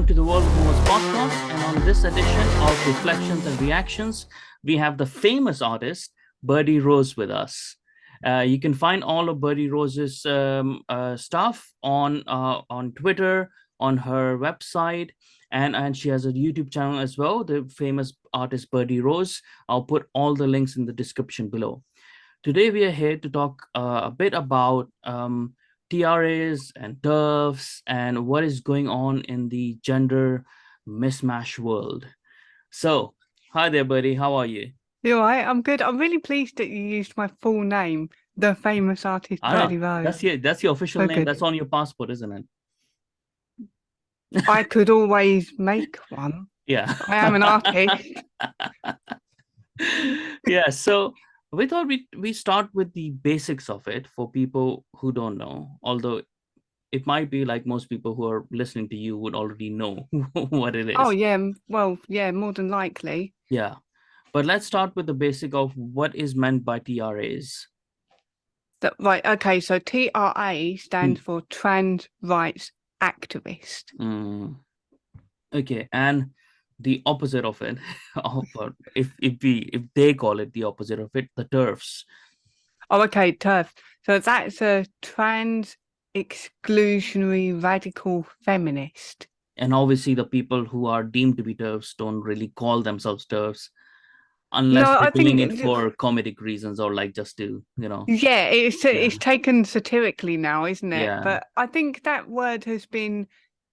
welcome to the World Movers podcast. And on this edition of Reflections and Reactions, we have the famous artist Birdy Rose with us. You can find all of Birdy Rose's stuff on Twitter, on her website, and she has a YouTube channel as well, the famous artist Birdy Rose. I'll put all the links in the description below. Today, we are here to talk a bit about TRAs and TERFs and what is going on in the gender mismatch world. So, hi there, buddy. How are you? You're right. I'm good. I'm really pleased that you used my full name, the famous artist I Birdy know Rose. that's your official So name. good. That's on your passport, isn't it? I could always make one. Yeah. I am an artist. Yeah. So we thought we start with the basics of it for people who don't know. Although it might be like most people who are listening to you would already know what it Oh is. yeah. Well, yeah, more than likely. Yeah. But let's start with the basic of what is meant by TRAs. Right. Okay. So TRA stands for Trans Rights Activist. Okay, and the opposite of it, if they call it the opposite of it, the TERFs. Oh, okay. TERF. So that's a trans exclusionary radical feminist. And obviously, the people who are deemed to be TERFs don't really call themselves TERFs unless No, they're I doing think it for comedic reasons or like just to, yeah, yeah, it's taken satirically now, isn't it? yeah, But I think that word has been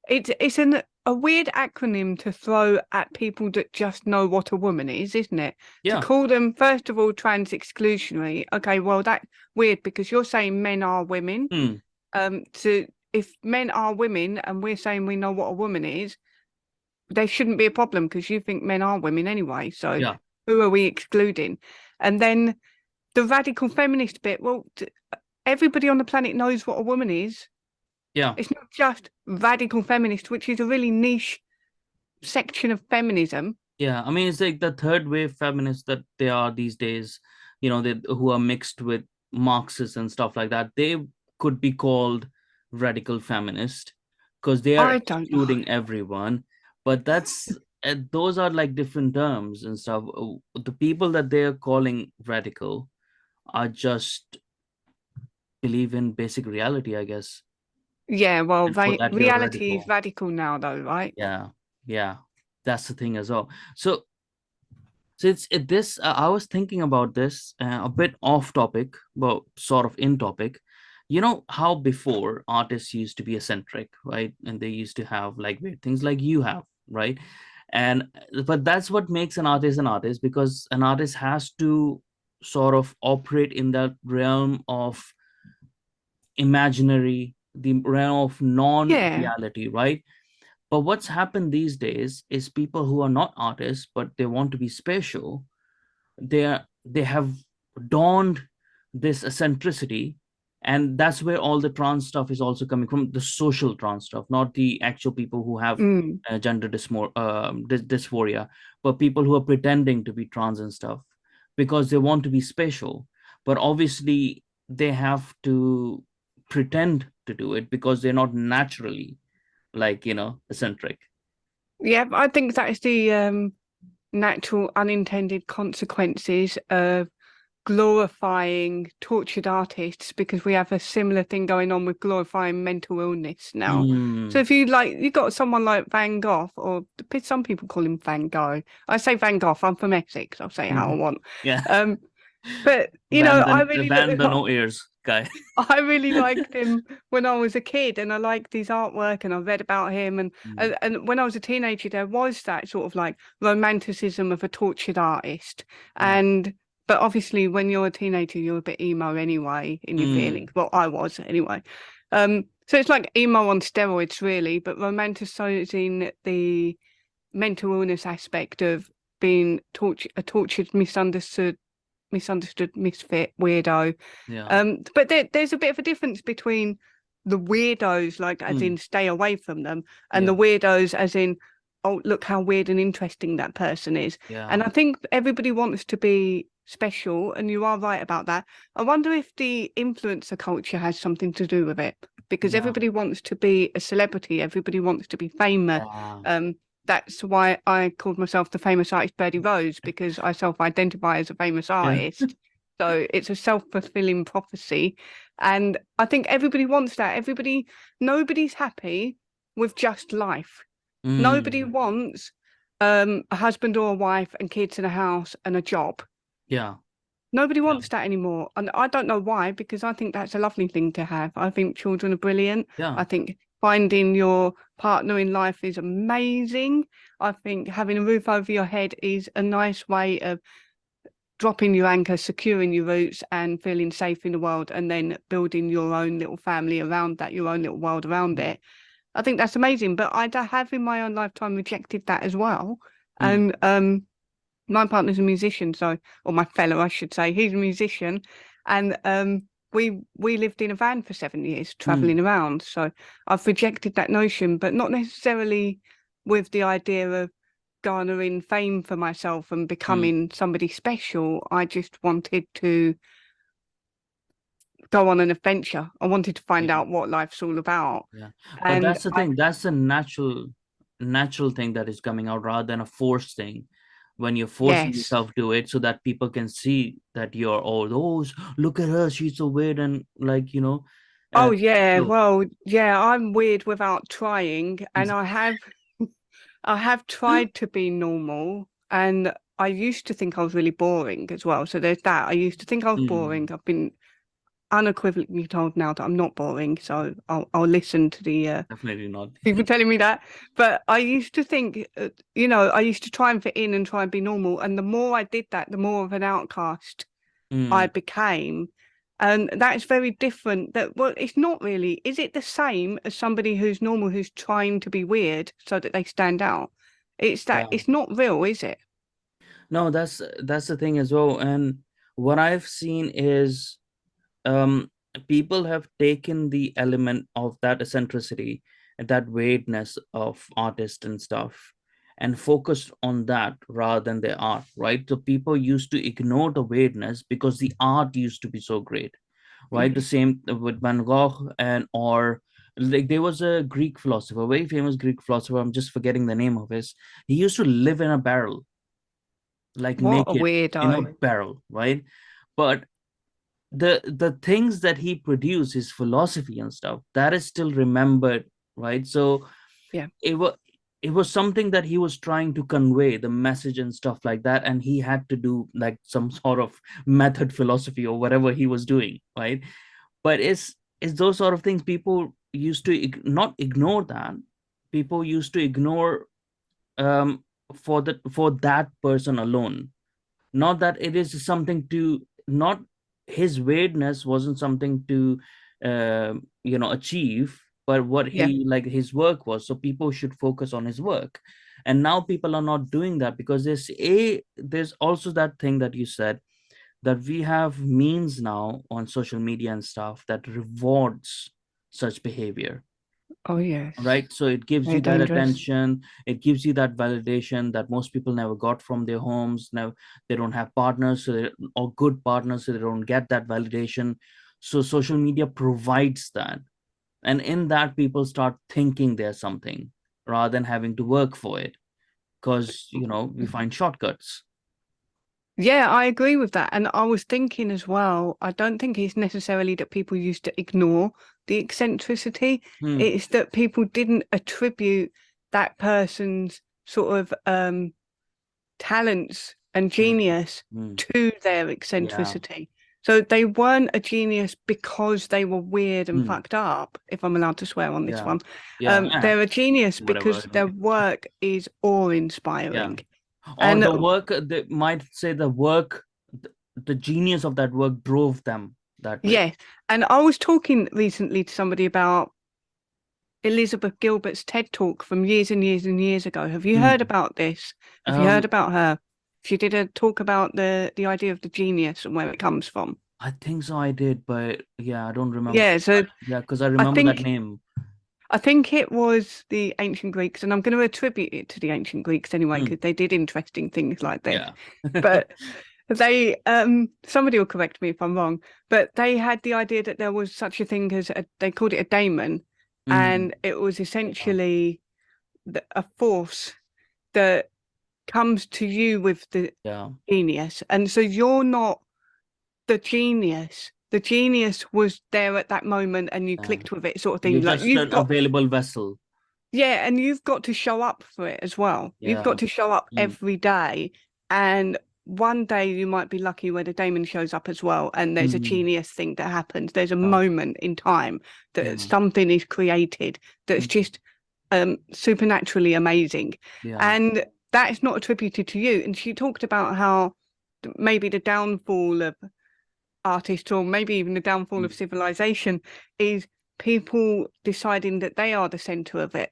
it's a weird acronym to throw at people that just know what a woman is, isn't it? To yeah, call them first of all trans exclusionary. Okay, well that's weird because you're saying men are women. hmm, So if men are women and we're saying we know what a woman is, there shouldn't be a problem because you think men are women anyway. So yeah, who are we excluding? And then the radical feminist bit, well, everybody on the planet knows what a woman is. yeah. It's not just radical feminist, which is a really niche section of feminism. Yeah, I mean, it's like the third wave feminists that they are these days, who are mixed with Marxists and stuff like that. They could be called radical feminist because they are I don't know. excluding everyone. But those are like different terms and stuff. The people that they are calling radical are just believe in basic reality, I guess. Yeah, well, And for that, you're reality is radical. radical now, though, right? Yeah, yeah, that's the thing as well. So this. I was thinking about this a bit off topic, but sort of in topic. You know how before artists used to be eccentric, right? And they used to have like weird things like you have, right? And but that's what makes an artist because an artist has to sort of operate in that realm of imaginary, the realm of Yeah. non-reality, right? But what's happened these days is people who are not artists, but they want to be spatial, they have donned this eccentricity, and that's where all the trans stuff is also coming from, the social trans stuff, not the actual people who have Mm. gender dysphoria, but people who are pretending to be trans and stuff because they want to be spatial, but obviously they have to pretend to do it because they're not naturally like eccentric. Yeah, I think that is the natural unintended consequences of glorifying tortured artists because we have a similar thing going on with glorifying mental illness now. So Mm, if you got someone like Van Gogh, or some people call him Van Gogh. I say Van Gogh, I'm from Essex, I'll say it how I want. yeah. Um, but Van the no ears guy. I really liked him when I was a kid, and I liked his artwork, and I read about him. And, Mm, and and when I was a teenager, there was that sort of like romanticism of a tortured artist. yeah. And but obviously, when you're a teenager, you're a bit emo anyway in your Mm, feelings. Well, I was anyway. So it's like emo on steroids, really, but romanticizing the mental illness aspect of being a tortured, misunderstood misfit weirdo. yeah. But there's a bit of a difference between the weirdos, like as Mm, in stay away from them, and yeah. the weirdos as in, oh, look how weird and interesting that person is. Yeah. And I think everybody wants to be special, and you are right about that. I wonder if the influencer culture has something to do with it. because Yeah. everybody wants to be a celebrity, everybody wants to be famous. Yeah. That's why I called myself the famous artist Birdy Rose, because I self-identify as a famous Yeah. artist. So it's a self-fulfilling prophecy. And I think everybody wants that. Nobody's happy with just life. Nobody Mm. wants a husband or a wife and kids in a house and a job. Yeah. Nobody Yeah. wants that anymore. And I don't know why, because I think that's a lovely thing to have. I think children are brilliant. Yeah. I think finding your partner in life is amazing. I think having a roof over your head is a nice way of dropping your anchor, securing your roots, and feeling safe in the world, and then building your own little family around that, your own little world around it. I think that's amazing. But I have in my own lifetime rejected that as well. Mm. And my partner's a musician, so, or my fellow, I should say, he's a musician, and we lived in a van for 7 years, Mm. traveling around. So I've rejected that notion, but not necessarily with the idea of garnering fame for myself and Mm. becoming somebody special. I just wanted to go on an adventure. I wanted to find Yeah. out what life's all about. Yeah. But And that's the I, thing. That's a natural thing that is coming out rather than a forced thing. When you're forcing yes. yourself to it so that people can see that you're all those, look at her, she's so weird, and like, Oh uh, yeah, so well, yeah, I'm weird without trying, and I have tried to be normal, and I used to think I was really boring as well. So there's that. I used to think I was mm, boring. I've been unequivocally told now that I'm not boring, so I'll listen to the definitely not. people telling me that. But I used to think, I used to try and fit in and try and be normal, and the more I did that, the more of an outcast I Mm, became. And that's very different. That, well, it's not really. Is it the same as somebody who's normal, who's trying to be weird so that they stand out? It's that, yeah. it's not real, is it? No, that's the thing as well. And what I've seen is people have taken the element of that eccentricity and that weirdness of artists and stuff and focused on that rather than their art, right? So people used to ignore the weirdness because the art used to be so great, right? The Yes. same with Van Gogh, and or like there was a Greek philosopher, a very famous Greek philosopher, I'm just forgetting the name of his. He used to live in a barrel, like What a naked in a weirdo. barrel, right? But the things that he produced, his philosophy and stuff, that is still remembered, right? So Yeah. it was something that he was trying to convey the message and stuff like that, and he had to do like some sort of method philosophy or whatever he was doing, right? But it's those sort of things people used to not ignore that. People used to ignore um for that person alone, not that it is something to not his weirdness wasn't something to achieve, but what Yeah. he like his work was, so people should focus on his work. And now people are not doing that because there's also that thing that you said, that we have means now on social media and stuff that rewards such behavior, Oh, yes. right? So it gives Very you that dangerous. attention, it gives you that validation that most people never got from their homes. Now they don't have partners, or good partners, so they don't get that validation. So social media provides that, and in that people start thinking there's something rather than having to work for it, because we find shortcuts. Yeah, I agree with that. And I was thinking as well, I don't think it's necessarily that people used to ignore the eccentricity. Hmm. It's that people didn't attribute that person's sort of talents and Hmm. genius Hmm. to their Yeah. eccentricity. So they weren't a genius because they were weird and Hmm. fucked up, if I'm allowed to swear on this Yeah. one. Yeah. They're a genius Whatever. because their work is Yeah. awe-inspiring. Or And the work, they might say the work, the genius of that work drove them that way. yes, and I was talking recently to somebody about Elizabeth Gilbert's TED Talk from years and years and years ago. Have you heard Hmm. about this? Have you heard um about her? She did a talk about the idea of the genius and where it comes from. I think so, I did, but yeah, I don't remember. Yeah, so Yeah, because I I remember that think name. I think it was the ancient Greeks, and I'm going to attribute it to the ancient Greeks anyway, Hmm. because they did interesting things like this. Yeah. But They somebody will correct me if I'm wrong, but they had the idea that there was such a thing as they called it a daemon, Mm, and it was essentially a force that comes to you with the yeah, genius, and so you're not the genius. The genius was there at that moment, and you yeah. clicked with it, sort of You're thing. Like just you've an got, available vessel. yeah, and you've got to show up for it as well. You've Yeah. got to show up Mm, every day. And one day you might be lucky where the daemon shows up as well. And there's a mm, genius thing that happens. There's a yeah, moment in time that yeah, something is created that's mm, just supernaturally amazing. yeah. And that is not attributed to you. And she talked about how maybe the downfall of artists, or maybe even the downfall of Mm, civilization, is people deciding that they are the center of it.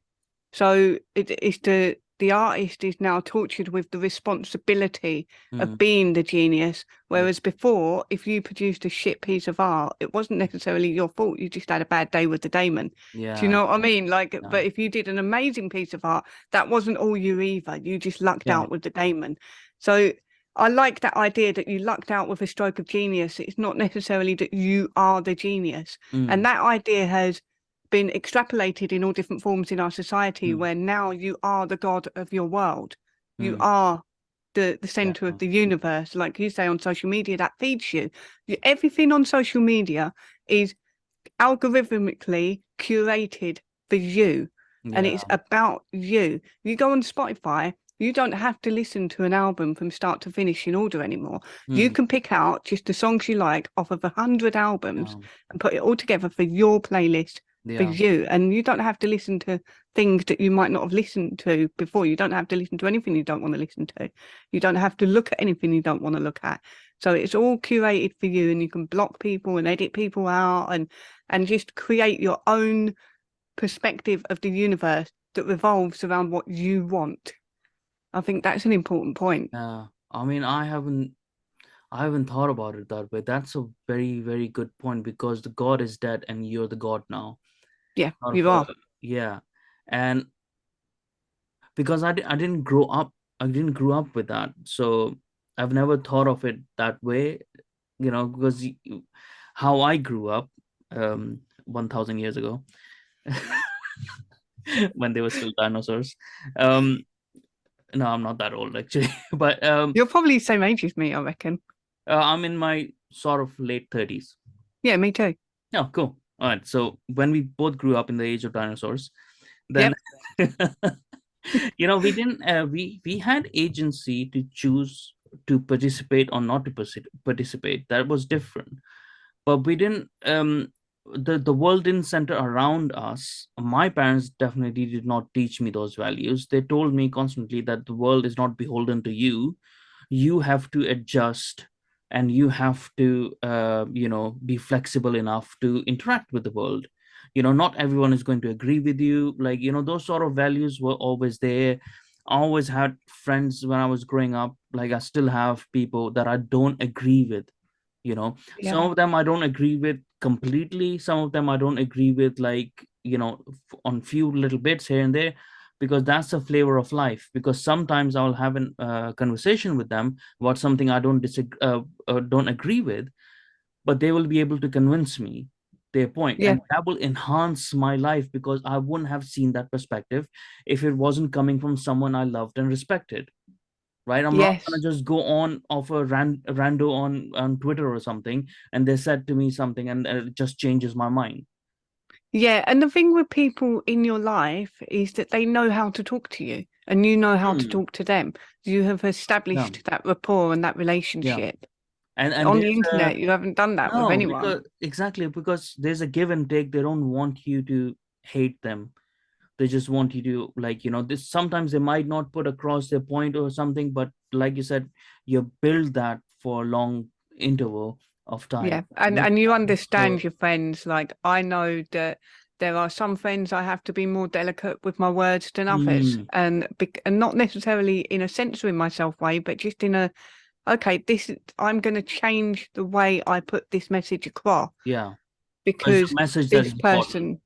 So it is the artist is now tortured with the responsibility of mm, being the genius, yeah, whereas before, if you produced a shit piece of art, it wasn't necessarily your fault. You just had a bad day with the daemon. Do you yeah, know what I mean? Like, yeah, but if you did an amazing piece of art, that wasn't all you either. You just lucked yeah. out with the daemon. So I like that idea that you lucked out with a stroke of genius. It's not necessarily that you are the genius. And Mm, that idea has been extrapolated in all different forms in our society, mm, where now you are the god of your world. You mm, are the yeah. center of the universe. Like you say, on social media, that feeds you. Everything on social media is algorithmically curated for you, and Yeah. it's about you. You go on Spotify, you don't have to listen to an album from start to finish in order anymore. You Mm, can pick out just the songs you like off of 100 albums yeah. and put it all together for your playlist for Yeah. you. And you don't have to listen to things that you might not have listened to before. You don't have to listen to anything you don't want to listen to. You don't have to look at anything you don't want to look at. So it's all curated for you, and you can block people and edit people out and just create your own perspective of the universe that revolves around what you want. I think that's an important point. Yeah. I mean, I haven't thought about it that way. That's a very, very good point because the God is dead and you're the God now. Yeah, Out of you are. yeah. And because I didn't grow up, I didn't grow up with that. So I've never thought of it that way, because how I grew up 1,000 years ago when they were still dinosaurs. Um, no, I'm not that old actually, but You're probably the same age as me, I reckon. I'm in my sort of late 30s. Yeah, me too. Oh, cool. All right. So when we both grew up in the age of dinosaurs, then Yep. we didn't we had agency to choose to participate or not to participate. That was different. But we didn't the world didn't center around us. My parents definitely did not teach me those values. They told me constantly that the world is not beholden to you. You have to adjust, and you have to be flexible enough to interact with the world. Not everyone is going to agree with you. Like, those sort of values were always there. I always had friends when I was growing up. Like, I still have people that I don't agree with. Some Yeah. of them I don't agree with completely. Some of them I don't agree with, like, on few little bits here and there, because that's the flavor of life. Because sometimes I'll have a conversation with them about something I don't agree with, but they will be able to convince me their point, Yeah. and that will enhance my life because I wouldn't have seen that perspective if it wasn't coming from someone I loved and respected. Right? I'm not gonna Yes. just go on of a rando on Twitter or something, and they said to me something, and it just changes my mind. Yeah. And the thing with people in your life is that they know how to talk to you, and you know how to Hmm. talk to them. You have Yeah, established that rapport and that yeah, relationship. and On the there's a internet, you haven't done that with no, anyone. because exactly, because there's a give and take. They don't want you to hate them. They just want you to, like, this. Sometimes they might not put across their point or something, but like you said, you build that for a long interval of time. Yeah, and you understand So your friends. Like, I know that there are some friends I have to be more delicate with my words than others, mm, and not necessarily in a censoring myself way, but just in a, okay, I'm going to change the way I put this message across yeah, it's because a message that this is important. person,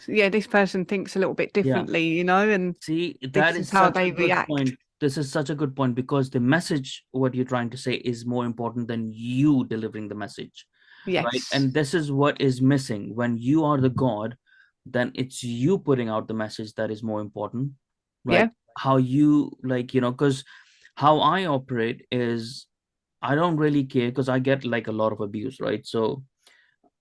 yeah, this person thinks a little bit Yeah. differently, and See, that this is is how such a they good point. react. this is such a good point, because the message, what you're trying to say, is more important than you delivering the message, right? Yes. And this is what is missing. When you are the God, then it's you putting out the message that is more important, right? Yeah. How you, like, because how I operate is, I don't really care, because I get like a lot of abuse, right? So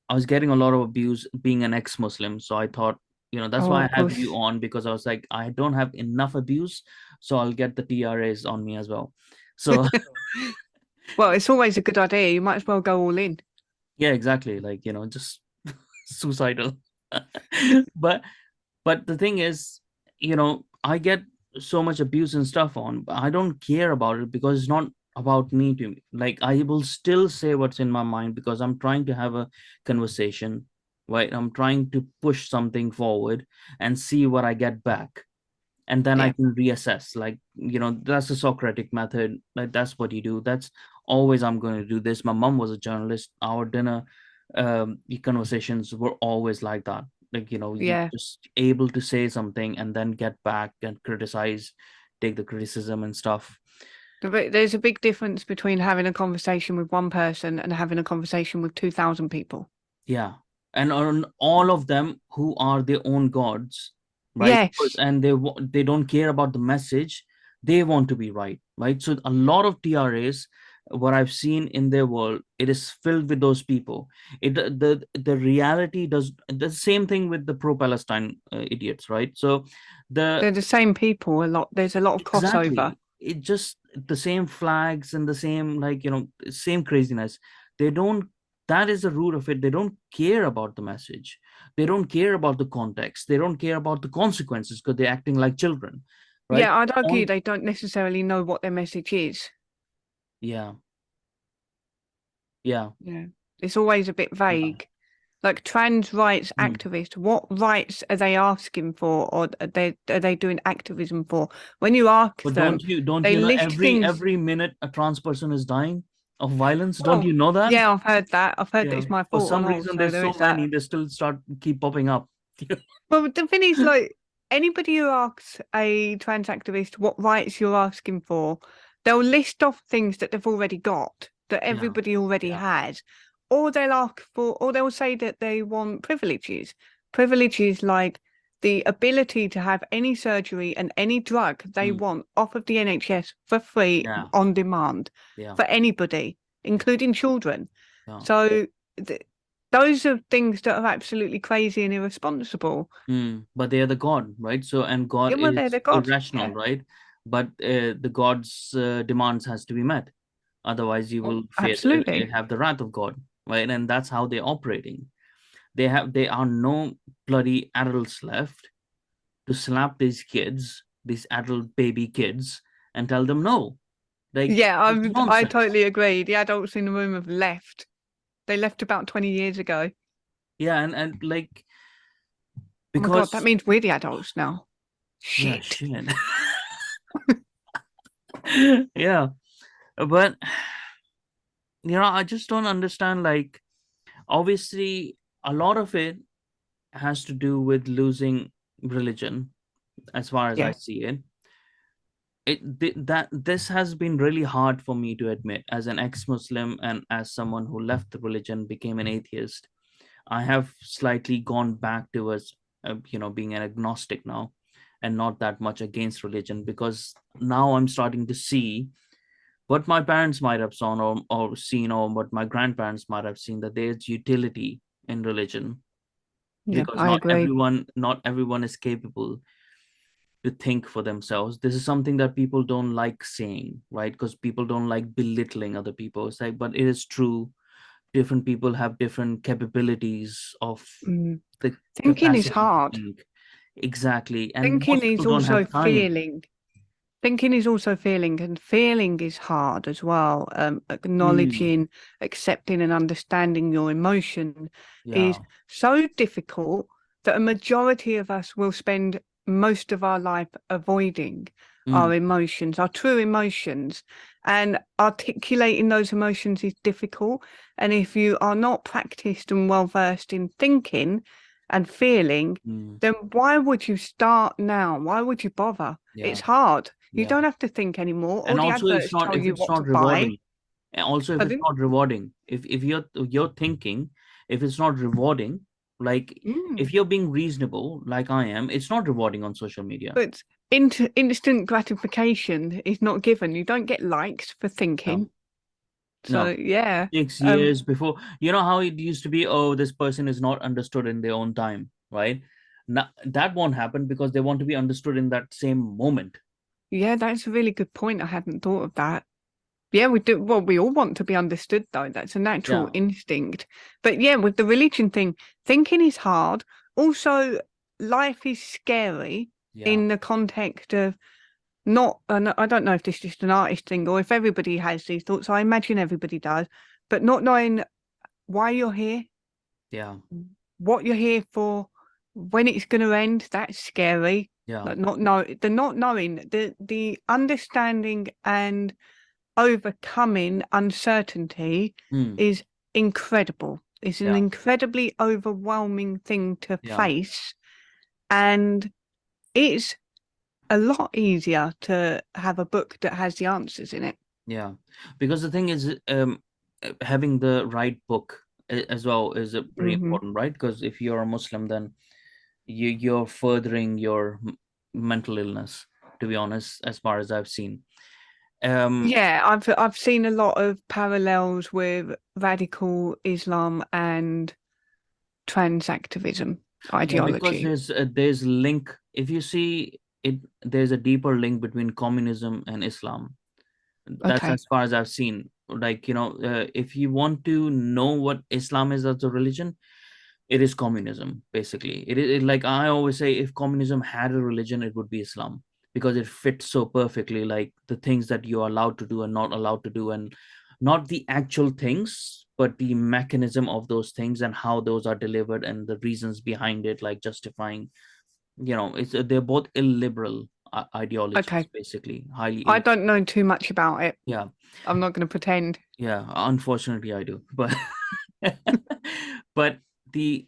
I was getting a lot of abuse being an ex-Muslim. So I thought, that's Oh, why I of have you course. on, because I was like, I don't have enough abuse, so I'll get the TRAs on me as well. So Well, it's always a good idea. You might as well go all in. yeah, exactly. Like, just suicidal. but but the thing is, I get so much abuse and stuff on, but I don't care about it, because it's not about me. To me, like, I will still say what's in my mind, because I'm trying to have a conversation, right? I'm trying to push something forward and see what I get back, and then I Yeah. can reassess. Like, that's the Socratic method. Like, that's what you do. That's always, I'm going to do this. My mom was a journalist. Our dinner conversations were always like that. Like, you Yeah. just able to say something and then get back and criticize, take the criticism and stuff. There's a big difference between having a conversation with one person and having a conversation with 2,000 people. Yeah. And on all of them who are their own gods, right? Yes. And they don't care about the message. They want to be right, right? So a lot of TRAs, what I've seen in their world, it is filled with those people. The reality does the same thing with the pro-Palestine idiots, right? So the They're the same people a lot. There's a lot of crossover. exactly, it just the same flags and the same, like, same craziness. They don't, that is the root of it. They don't care about the message. They don't care about the context. They don't care about the consequences, because they're acting like children, right? Yeah, I'd argue On they don't necessarily know what their message is. Yeah, yeah, Yeah. It's always a bit yeah. vague. Like trans rights Hmm. activists, what rights are they asking for, or are they doing activism for? When you ask But them, don't they you know, list things. every minute a trans person is dying of violence? Don't Well, you know that? yeah, I've heard that. I've heard that Yeah. it's my For fault and some all, reason, so there's there so is that. many, they still keep popping up. Well, the thing is, like, anybody who asks a trans activist what rights you're asking for, they'll list off things that they've already got, that Yeah, everybody already yeah. has, or they'll ask for, or they'll say that they want privileges. Privileges like the ability to have any surgery and any drug they Mm. want off of the NHS for free Yeah, on demand yeah, for anybody, including children. yeah. So th those are things that are absolutely crazy and irresponsible. But they are the god, right? So, and God Yeah, well, they're is the god. irrational, Yeah. right? But the god's demands has to be met. Otherwise, you Oh, will absolutely. have the wrath of God, right? And that's how they're operating. They are no bloody adults left to slap these kids, these adult baby kids, and tell them no. Like, Yeah, it's I nonsense. totally agree. The adults in the room have left. They left about 20 years ago. Yeah, and like, Oh my God, that because means we're the adults now. yeah, Shit. shit. Yeah, but I just don't understand. Like, obviously, a lot of it has to do with losing religion, as far as I Yeah. see it. That this has been really hard for me to admit, as an ex-Muslim and as someone who left the religion, became an atheist. I have slightly gone back towards, being an agnostic now, and not that much against religion, because now I'm starting to see what my parents might have seen, or seen, or what my grandparents might have seen, that there's utility in religion, Yeah, because I agree. not everyone is capable to think for themselves. This is something that people don't like saying, right? Because people don't like belittling other people. It's like, but it is true. Different people have different capabilities of Mm. the Thinking is capacity to hard. think. Exactly. And Thinking most is people don't also have time. feeling. Thinking is also feeling, and feeling is hard as well. Mm, Acknowledging, accepting, and understanding your emotion is yeah. so difficult that a majority of us will spend most of our life avoiding Mm, our emotions, our true emotions, and articulating those emotions is difficult. And if you are not practiced and well versed in thinking and feeling, mm, then why would you start now? Why would you bother? It's yeah. hard. You Yeah. don't have to think anymore. All And the also adverts tell if you it's what to not buy. rewarding. And also if it's Pardon? not rewarding, if you're thinking, if it's not rewarding, like Mm. if you're being reasonable like I am, it's not rewarding on social media. But instant gratification is not given. You don't get likes for No, thinking. So no. yeah. 6 years before, you know how it used to be, oh, this person is not understood in their own time, right? Now, that won't happen because they want to be understood in that same moment. Yeah, that's a really good point. I hadn't thought of that. Yeah, we do. Well, we all want to be understood, though. That's a natural Yeah, instinct. But yeah, with the religion thing, thinking is hard. Also, life is scary yeah, in the context of not, and I don't know if this is just an artist thing or if everybody has these thoughts. I imagine everybody does, but not knowing why you're here, yeah, what you're here for, when it's going to end, that's scary. yeah. Like not knowing, the understanding and overcoming uncertainty Hmm. is incredible. It's an Yeah, incredibly overwhelming thing to yeah, face, and it's a lot easier to have a book that has the answers in it. yeah. Because the thing is, having the right book as well is pretty Hmm. important, right? Because if you're a Muslim, then you're furthering your mental illness, to be honest, as far as I've seen. Um, Yeah, I've seen a lot of parallels with radical Islam and trans activism yeah, because ideology. there's link. If you see it, there's a deeper link between communism and Islam. That's Okay. as far as I've seen. Like, if you want to know what Islam is as a religion, it is communism, basically. Like I always say, if communism had a religion, it would be Islam, because it fits so perfectly, like the things that you are allowed to do and not allowed to do, and not the actual things, but the mechanism of those things and how those are delivered and the reasons behind it, like justifying. It's they're both illiberal ideologies, Okay. basically, highly I ill. don't know too much about it. Yeah, I'm not going to pretend. yeah. Unfortunately, I do, but but the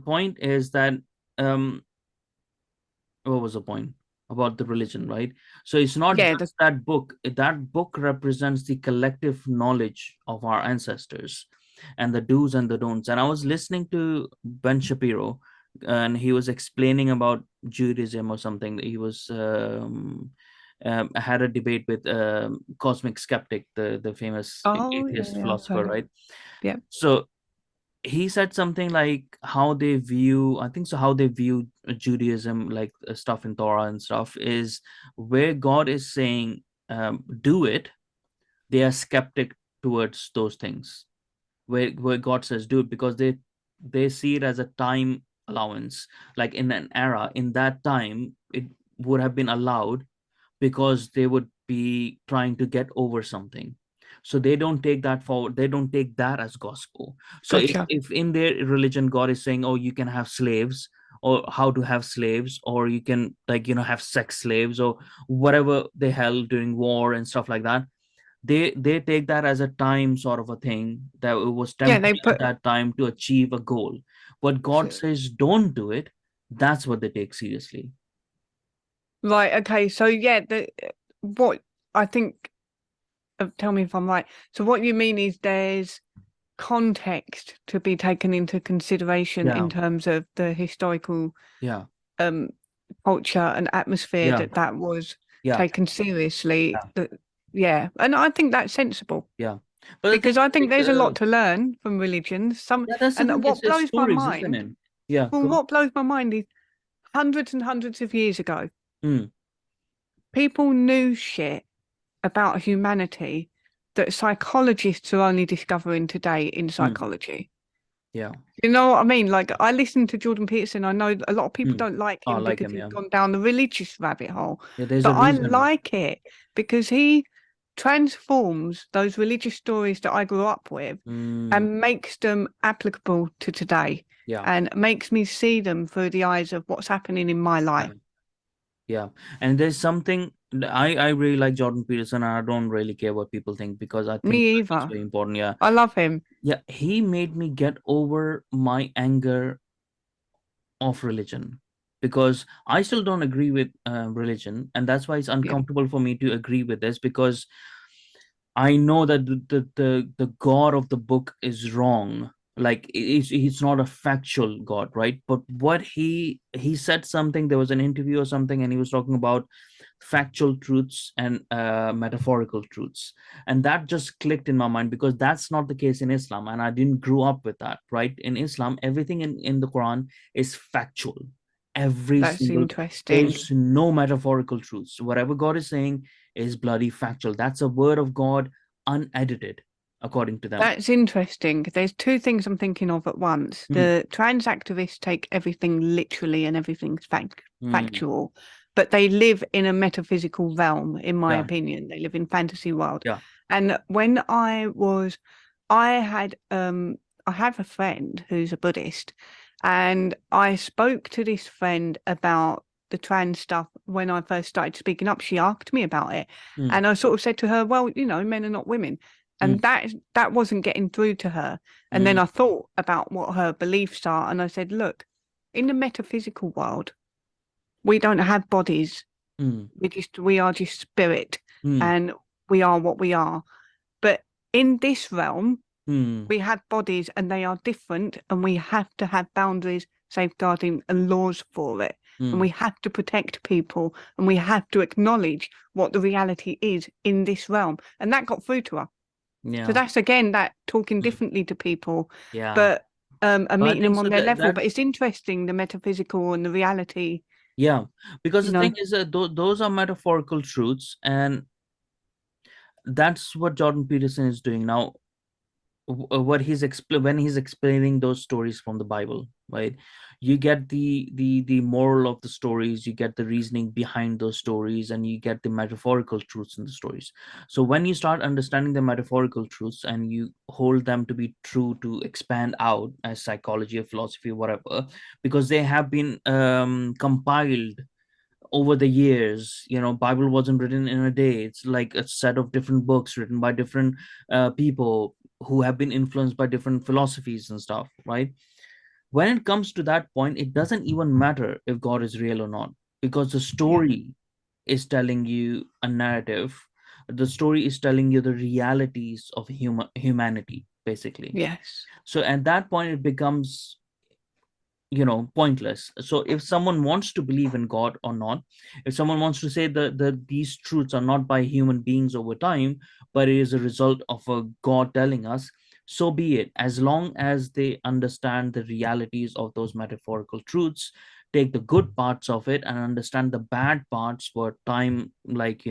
point is that um what was the point about the religion, right? So it's not Yeah, the just that book. That book represents the collective knowledge of our ancestors and the do's and the don'ts. And I was listening to Ben Shapiro, and he was explaining about Judaism or something. He was had a debate with Cosmic Skeptic, the famous oh yeah, atheist yeah, I've philosopher, heard of right? it. Yeah. So he said something like how they view, I think so, how they view Judaism, like stuff in Torah and stuff, is where God is saying do it, they are skeptic towards those things. Where God says do it, because they see it as a time allowance, like in an era, in that time it would have been allowed because they would be trying to get over something. So they don't take that forward, they don't take that as gospel. So Gotcha. if in their religion God is saying, oh, you can have slaves, or how to have slaves, or you can, like, have sex slaves or whatever they held during war and stuff like that, they take that as a time sort of a thing, that it was Yeah, tempting they at put that time to achieve a goal. What God says don't do it, that's what they take seriously. right. Okay, so yeah, the what I think. Tell me if I'm right. So what you mean is there's context to be taken into consideration Yeah, in terms of the historical yeah, um culture and atmosphere yeah, that was yeah, taken seriously. yeah, That yeah, and I think that's sensible yeah. But the thing because I is, think like, there's a lot to learn from religions. Some yeah, that's the and thing. what It's blows my stories, isn't mind, it? Yeah, well, go on. what blows my mind is hundreds and hundreds of years ago, Mm, people knew shit about humanity that psychologists are only discovering today in mm, psychology. yeah. You know what I mean? Like I listen to Jordan Peterson. I know a lot of people Mm. don't like Oh, I him like because him. he's Yeah, gone down the religious rabbit hole. yeah. There's But a I reason. like it because he transforms those religious stories that I grew up with Mm, and makes them applicable to today yeah, and makes me see them through the eyes of what's happening in my yeah, life. yeah. And there's something I really like Jordan Peterson, and I don't really care what people think, because I think Me that he's either. very important. Yeah, I love him. yeah. He made me get over my anger of religion. because I still don't agree with religion, and that's why it's Yeah, uncomfortable for me to agree with this, because I know that the God of the book is wrong. Like he's not a factual God, right? But what he said something. There was an interview or something, and he was talking about factual truths and metaphorical truths, and that just clicked in my mind, because that's not the case in Islam, and I didn't grow up with that. Right? In Islam, everything in the Quran is factual. Every that's single interesting. There's no metaphorical truths. Whatever God is saying is bloody factual. That's a word of God, unedited, according to them. That's interesting. There's two things I'm thinking of at once. Mm, The trans activists take everything literally and everything's mm, factual, but they live in a metaphysical realm, in my yeah, opinion. They live in fantasy world. yeah. And when I had I have a friend who's a Buddhist, and I spoke to this friend about the trans stuff when I first started speaking up. She asked me about it, Mm, and I sort of said to her, "Well, men are not women," mm, and that wasn't getting through to her. And then mm, I thought about what her beliefs are, and I said, "Look, in the metaphysical world, we don't have bodies. mm, We are just spirit, mm, and we are what we are. But in this realm." mm, We have bodies and they are different, and we have to have boundaries, safeguarding, and laws for it. And mm. we have to protect people, and we have to acknowledge what the reality is in this realm. And that got through to her. So Yeah, that's again that talking mm, differently to people, yeah. but and But I meeting think them so on their that level. that But it's interesting, the metaphysical and the reality, yeah, because you the thing know. is that those are metaphorical truths, and that's what Jordan Peterson is doing now. What when he's explaining those stories from the Bible, right? You get the moral of the stories, you get the reasoning behind those stories, and you get the metaphorical truths in the stories. So when you start understanding the metaphorical truths and you hold them to be true, to expand out as psychology or philosophy or whatever, because they have been compiled over the years. Bible wasn't written in a day. It's like a set of different books written by different people who have been influenced by different philosophies and stuff, right? When it comes to that point, it doesn't even matter if God is real or not, because the Yeah. story is telling you a narrative. The story is telling you the realities of humanity, basically. Yes. So at that point it becomes pointless. So if someone wants to believe in God or not, if someone wants to say that these truths are not by human beings over time, but it is a result of a God telling us, so be it, as long as they understand the realities of those metaphorical truths, take the good parts of it and understand the bad parts for time, like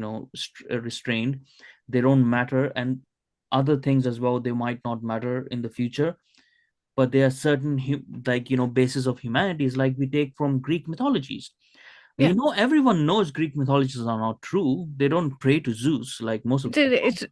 restrained. They don't matter, and other things as well, they might not matter in the future. But there are certain bases of humanities, like we take from Greek mythologies. We Yeah. know, everyone knows Greek mythologies are not true. They don't pray to Zeus like most of the Dude, people.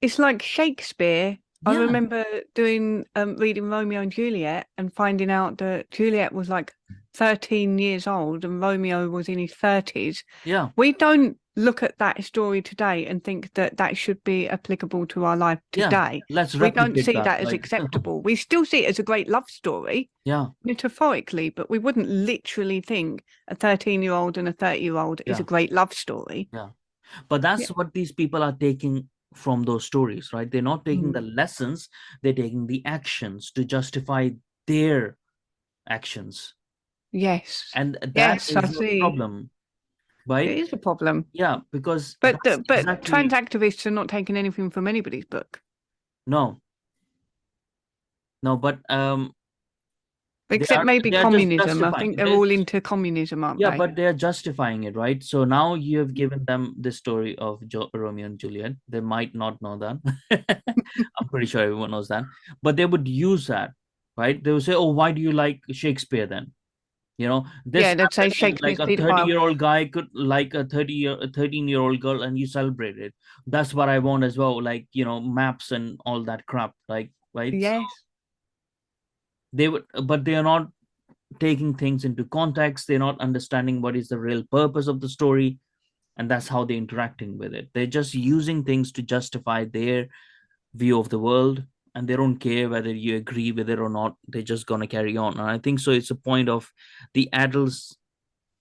it's like Shakespeare. I Yeah, remember doing reading Romeo and Juliet and finding out that Juliet was like 13 years old and Romeo was in his 30s. yeah, We don't look at that story today and think that that should be applicable to our life yeah. today. Let's We don't replicate see that, that as like. acceptable. We still see it as a great love story, Yeah, metaphorically, but we wouldn't literally think a 13-year-old and a 30-year-old is a yeah, great love story. yeah. But that's Yeah. what these people are taking from those stories, right? They're not taking the Mm. lessons, they're taking the actions to justify their actions. Yes. And that Yes, I is a see. problem, It right? is a problem. Yeah, because But that's trans exactly. activists are not taking anything from anybody's book, No, no, but they except are maybe they are just communism. I justifying think they're it. all into communism, aren't Yeah, they? but they are justifying it, right? So now you have given them the story of Romeo and Juliet. They might not know that. I'm pretty sure everyone knows that, but they would use that, right? They would say, "Oh, why do you like Shakespeare then?" This Yeah, they'd say happened, like Shakespeare's a paedophile. 30-year-old guy could like a 13-year-old girl, and you celebrate it. That's what I want as well, like maps and all that crap, like, right? So Yes. they would, but they are not taking things into context. They're not understanding what is the real purpose of the story, and that's how they're interacting with it. They're just using things to justify their view of the world, and they don't care whether you agree with it or not. They're just going to carry on. And I think so it's a point of the adults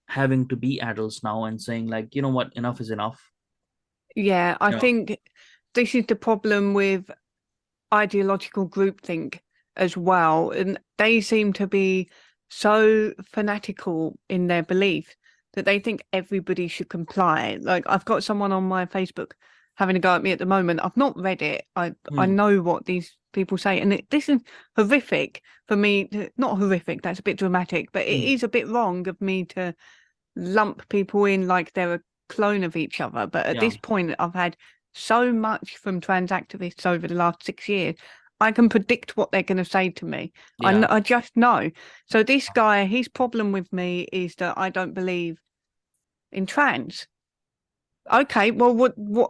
having to be adults now and saying like, you know what, enough is enough. Yeah, I Yeah. think this is the problem with ideological groupthink as well. And they seem to be so fanatical in their belief that they think everybody should comply. Like, I've got someone on my Facebook having a go at me at the moment. I've not read it. I Hmm. know what these people say, and this is horrific for me. Not horrific, that's a bit dramatic, but it Hmm. is a bit wrong of me to lump people in like they're a clone of each other. But at Yeah. this point, I've had so much from trans activists over the last 6 years. I can predict what they're going to say to me. Yeah. I just know. So this guy, his problem with me is that I don't believe in trans. Okay, well,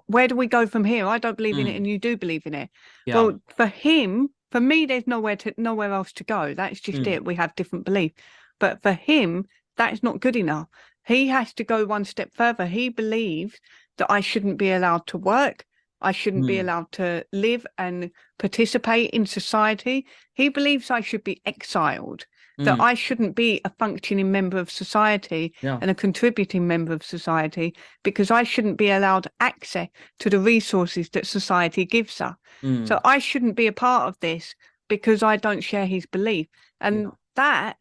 where do we go from here? I don't believe in it, Hmm. and you do believe in it. Yeah. Well, for him, for me, there's nowhere else to go. That's just Hmm. it. We have different beliefs, but for him, that's not good enough. He has to go one step further. He believes that I shouldn't be allowed to work. I shouldn't be Hmm. allowed to live and participate in society. He believes I should be exiled, that Hmm. I shouldn't be a functioning member of society Yeah. and a contributing member of society because I shouldn't be allowed access to the resources that society gives us. Hmm. So I shouldn't be a part of this because I don't share his belief. And Yeah. that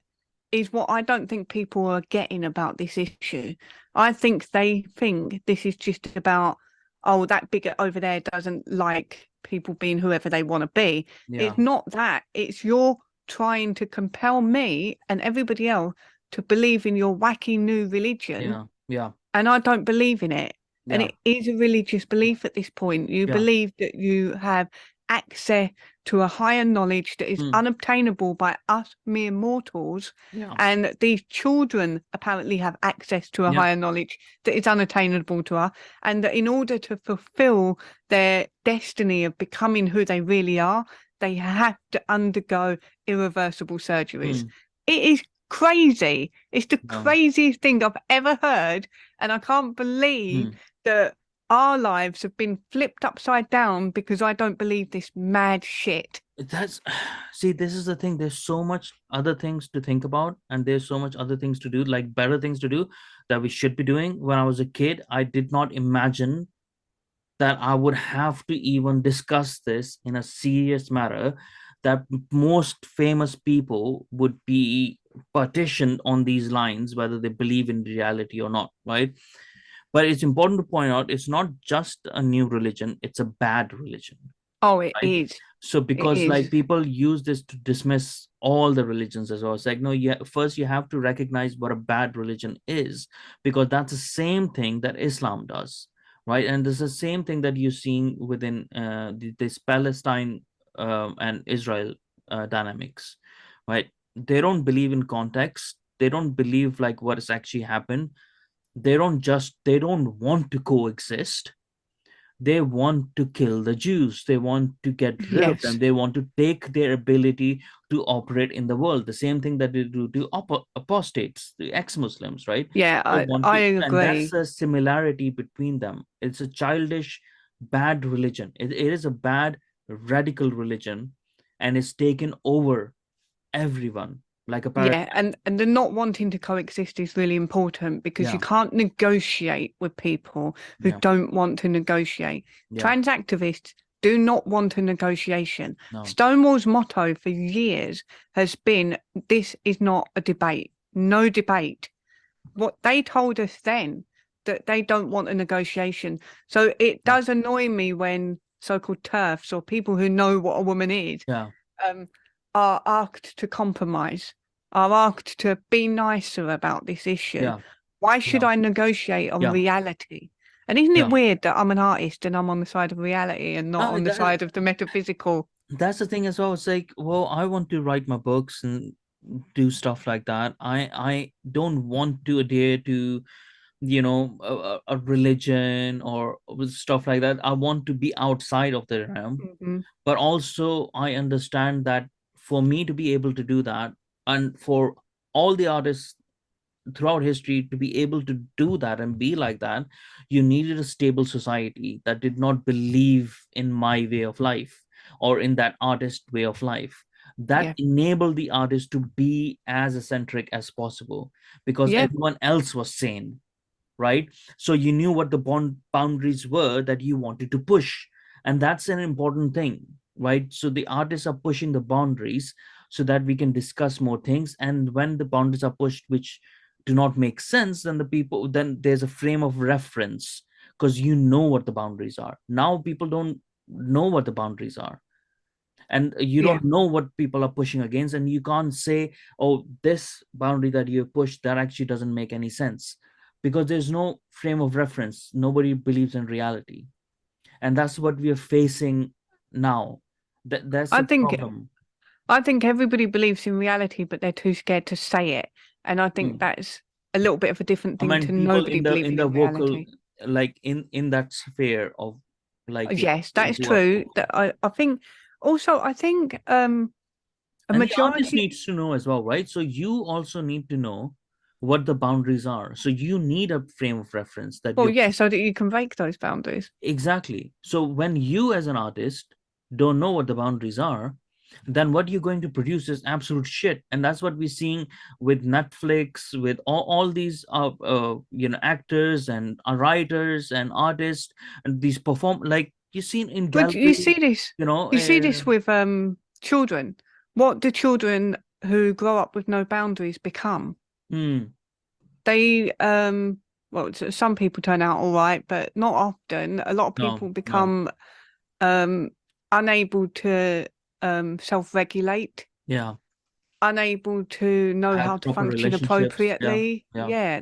is what I don't think people are getting about this issue. I think they think this is just about, oh, that bigot over there doesn't like people being whoever they want to be. Yeah. It's not that. It's you're trying to compel me and everybody else to believe in your wacky new religion, Yeah. Yeah. and I don't believe in it. And Yeah. it is a religious belief at this point. You Yeah. believe that you have access to a higher knowledge that is Hmm. unobtainable by us mere mortals. Yeah. And these children apparently have access to a Yeah. higher knowledge that is unattainable to us. And that in order to fulfill their destiny of becoming who they really are, they have to undergo irreversible surgeries. Hmm. It is crazy. It's the Yeah. craziest thing I've ever heard. And I can't believe Hmm. that our lives have been flipped upside down because I don't believe this mad shit. That's see, this is the thing. There's so much other things to think about, and there's so much other things to do, like better things to do that we should be doing. When I was a kid, I did not imagine that I would have to even discuss this in a serious matter, that most famous people would be partitioned on these lines, whether they believe in reality or not, right? But it's important to point out it's not just a new religion, it's a bad religion, Oh, it right? is. So It because like is. people use this to dismiss all the religions as well. It's like, no, first you have to recognize what a bad religion is, because that's the same thing that Islam does, right? And this is the same thing that you're seeing within this Palestine and Israel dynamics, right? They don't believe in context. They don't believe like what has actually happened. They don't want to coexist. They want to kill the Jews. They want to get rid of them. Yes. They want to take their ability to operate in the world. The same thing that they do to apostates, the ex-Muslims, right? Yeah, They I want I to, and that's agree. a similarity between them. It's a childish, bad religion. It is a bad, radical religion, and it's taken over everyone like a Yeah, parasite. and the not wanting to coexist is really important because you Yeah, can't negotiate with people who yeah, don't want to negotiate. yeah. Trans activists do not want a negotiation. No, Stonewall's motto for years has been, this is not a debate, no debate. What they told us then, that they don't want a negotiation. So it yeah, does annoy me when so-called TERFs or people who know what a woman is yeah, um, are asked to compromise, are asked to be nicer about this issue. yeah, Why should yeah, I negotiate on yeah, reality? And isn't it yeah. weird that I'm an artist and I'm on the side of reality and not No, on the side of the metaphysical? that's the thing as well. It's like, well, I want to write my books and do stuff like that. I don't want to adhere to, a religion or stuff like that. I want to be outside of the realm. Mhm. But also I understand that for me to be able to do that, and for all the artists throughout history to be able to do that and be like that, you needed a stable society that did not believe in my way of life or in that artist way of life. that Yeah. enabled the artist to be as eccentric as possible, because Yeah. everyone else was sane, right? So you knew what the boundaries were that you wanted to push, and that's an important thing, right? So the artists are pushing the boundaries so that we can discuss more things, and when the boundaries are pushed which do not make sense, then then there's a frame of reference, because you know what the boundaries are. Now people don't know what the boundaries are, and you Yeah. don't know what people are pushing against, and you can't say, oh, this boundary that you pushed, that actually doesn't make any sense, because there's no frame of reference. Nobody believes in reality, and that's what we are facing now. That's I the think problem. I think everybody believes in reality, but they're too scared to say it. And I think Hmm. that's a little bit of a different I thing mean, to people nobody in believing the in vocal, reality. like in that sphere of, like, Yes, that is who are true. vocal. That I think also I think a And the artist majority. needs to know as well, right? So you also need to know what the boundaries are. So you need a frame of reference that Well, you. yeah, so that you can break those boundaries. Exactly. So when you as an artist don't know what the boundaries are, then what you're going to produce is absolute shit. And that's what we're seeing with Netflix, with all these actors and writers and artists, and these perform, like you seen in But gallery, you know you see uh, this with children. What do children who grow up with no boundaries become? hmm, They well, some people turn out all right, but not often. A lot of no, people no, become um unable to self-regulate, yeah, unable to know how have to proper function relationships, yeah, appropriately. yeah, Yeah,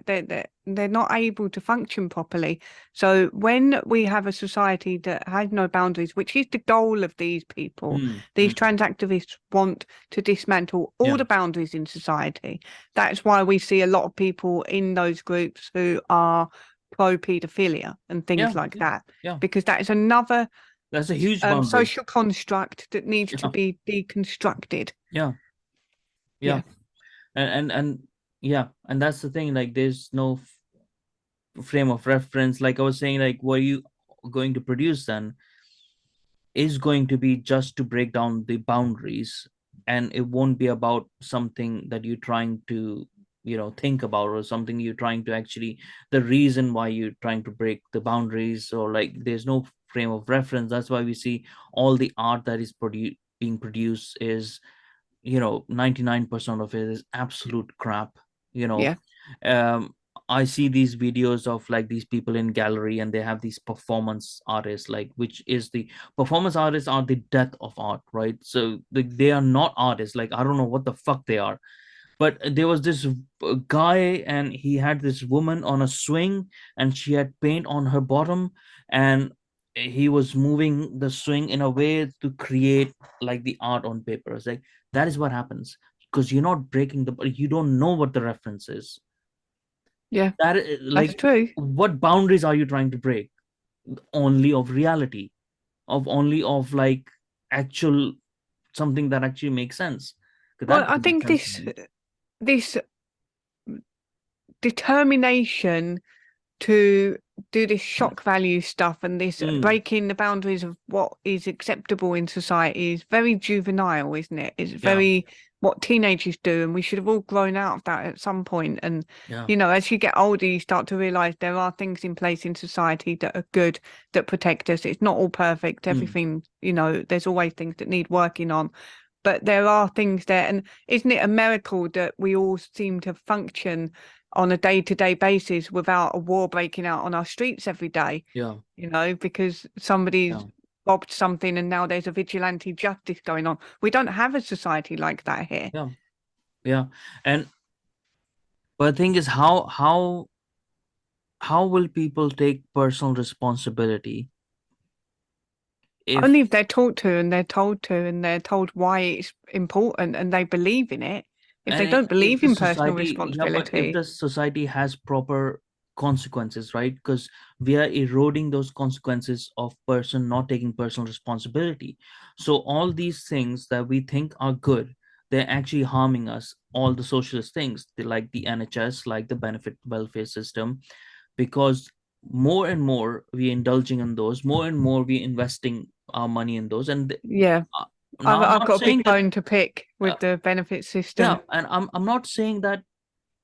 they're not able to function properly. So when we have a society that has no boundaries, which is the goal of these people, hmm, these hmm, trans activists want to dismantle all yeah, the boundaries in society. That's why we see a lot of people in those groups who are pro pedophilia and things yeah, like yeah, that, yeah. because that is another That's a huge boundary. social construct that needs to Yeah, be deconstructed. yeah, yeah. Yeah. And yeah, and that's the thing, like there's no frame of reference. Like I was saying, like what are you going to produce then is going to be just to break down the boundaries, and it won't be about something that you're trying to think about, or something you're trying to actually, the reason why you're trying to break the boundaries, or like there's no frame of reference. That's why we see all the art that is being produced is 99% of it is absolute crap you know Yeah. um I see these videos of like these people in gallery, and they have these performance artists, like which is the performance artists are the death of art, right? So they are not artists. Like I don't know what the fuck they are. But there was this guy, and he had this woman on a swing, and she had paint on her bottom, and he was moving the swing in a way to create like the art on paper. It's like that is what happens, because you're not breaking you don't know what the reference is. Yeah. That That's like, true. what boundaries are you trying to break? Only of reality, of only of like actual, something that actually makes sense. 'Cause that Well, I doesn't make think sense to me. this determination to do this shock value stuff and this Mm, breaking the boundaries of what is acceptable in society is very juvenile, isn't it? It's yeah, very what teenagers do, and we should have all grown out of that at some point. And yeah. as you get older, you start to realize there are things in place in society that are good, that protect us. It's not all perfect. Mm, Everything, there's always things that need working on, but there are things there. And isn't it a miracle that we all seem to function on a day-to-day basis without a war breaking out on our streets every day, yeah, because somebody's yeah, robbed something and now there's a vigilante justice going on. We don't have a society like that here. yeah, yeah. And but the thing is, how will people take personal responsibility if, Only if they're taught to and they're told to and they're told why it's important and they believe in it. If they and don't if believe the in personal society, yeah, but if responsibility, the society has proper consequences, right? Because we are eroding those consequences of person not taking personal responsibility. So all these things that we think are good, they're actually harming us. All the socialist things, like the NHS, like the benefit welfare system, because more and more we're indulging in those, more and more we're investing our money in those, and yeah. Now, I'm I've not got a saying big that, bone to pick uh, with the benefit yeah, system. and I'm not saying that,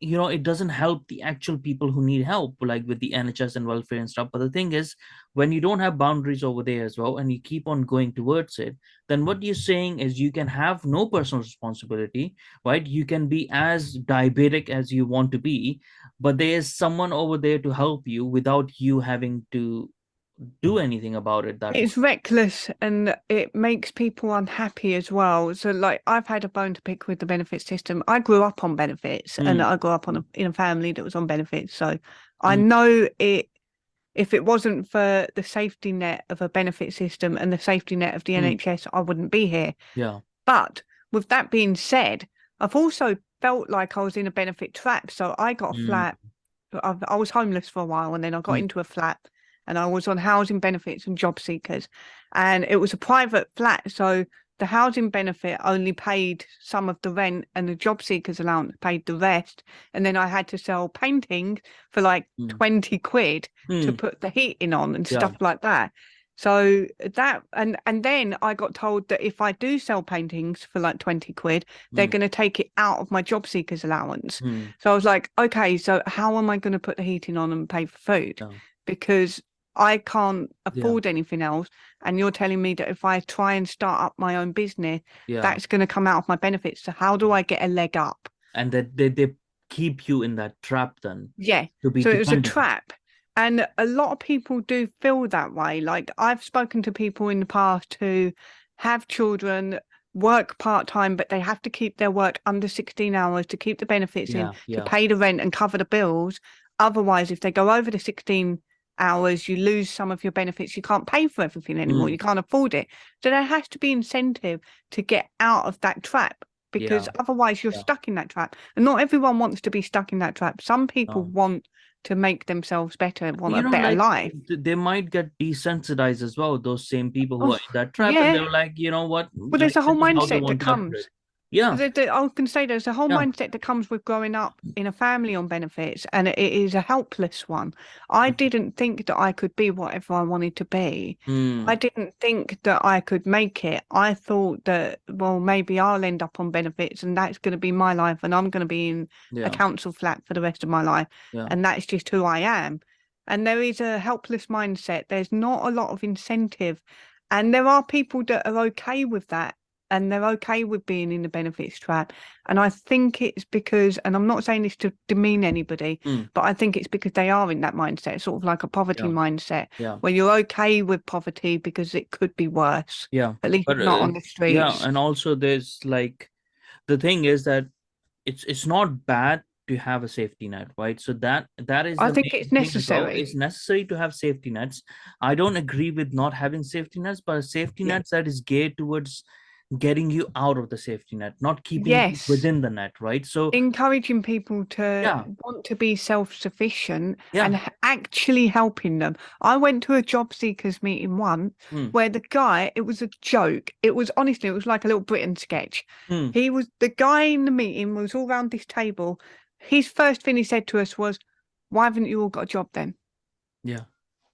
it doesn't help the actual people who need help, like with the NHS and welfare and stuff. But the thing is, when you don't have boundaries over there as well, and you keep on going towards it, then what you're saying is you can have no personal responsibility, right? You can be as diabetic as you want to be, but there is someone over there to help you without you having to do anything about it that It's much. reckless and it makes people unhappy as well. So, like, I've had a bone to pick with the benefit system. I grew up on benefits and Mm, I grew up in a family that was on benefits. So, I mm, know it. If it wasn't for the safety net of a benefit system and the safety net of the mm, NHS, I wouldn't be here. yeah. But with that being said, I've also felt like I was in a benefit trap. So, I got a Mm, flat. I was homeless for a while and then I got mm, into a flat and I was on housing benefits and job seekers. And it was a private flat. So the housing benefit only paid some of the rent and the job seekers allowance paid the rest. And then I had to sell paintings for like mm, 20 quid to mm, put the heating on and yeah. stuff like that. So that and then I got told that if I do sell paintings for like 20 quid, they're Mm, going to take it out of my job seekers allowance. mm, So I was like, okay, so how am I going to put the heating on and pay for food? yeah. Because I can't Yeah. afford anything else. And you're telling me that if I try and start up my own business, Yeah. that's going to come out of my benefits. So how do I get a leg up? And that they keep you in that trap then, Yeah. to be So it was a dependent. trap. And a lot of people do feel that way. Like I've spoken to people in the past who have children, work part-time, but they have to keep their work under 16 hours to keep the benefits in, Yeah, to yeah. pay the rent and cover the bills. Otherwise, if they go over the 16 hours, you lose some of your benefits. You can't pay for everything anymore. Mm, You can't afford it. So there has to be incentive to get out of that trap because yeah, otherwise you're yeah. stuck in that trap. And not everyone wants to be stuck in that trap. Some people No. want to make themselves better, want a better Like life. they might get desensitized as well, those same people who are Oh, in that trap, and yeah. they're like, you know what, Well, there's like a this whole is how they mindset that want to operate. comes. Yeah, I can say there's a whole yeah. mindset that comes with growing up in a family on benefits, and it is a helpless one. I didn't think that I could be whatever I wanted to be. I Mm, didn't think that I could make it. I thought that, well, maybe I'll end up on benefits and that's going to be my life, and I'm going to be in a yeah, council flat for the rest of my life, yeah. and that's just who I am. And there is a helpless mindset. There's not a lot of incentive. And there are people that are okay with that and they're okay with being in the benefits trap. And I think it's because, and I'm not saying this to demean anybody, Mm, but I think it's because they are in that mindset, sort of like a poverty yeah, mindset, yeah, where you're okay with poverty because it could be worse, yeah. at least But not on the yeah, streets. and also there's like, the thing is that it's not bad to have a safety net, right? So that is I the think main it's thing as well. necessary. It's necessary to have safety nets. I don't agree with not having safety nets, but a safety Yeah. net that is geared towards getting you out of the safety net, not keeping you Yes. within the net, right? So Encouraging people to yeah, want to be self-sufficient and yeah. actually helping them. I went to a job seekers meeting once Mm, where the guy, it was a joke. It was honestly, it was like a little Britain sketch. mm, He was the guy in the meeting was all around this table. His first thing he said to us was, "Why haven't you all got a job then?" yeah.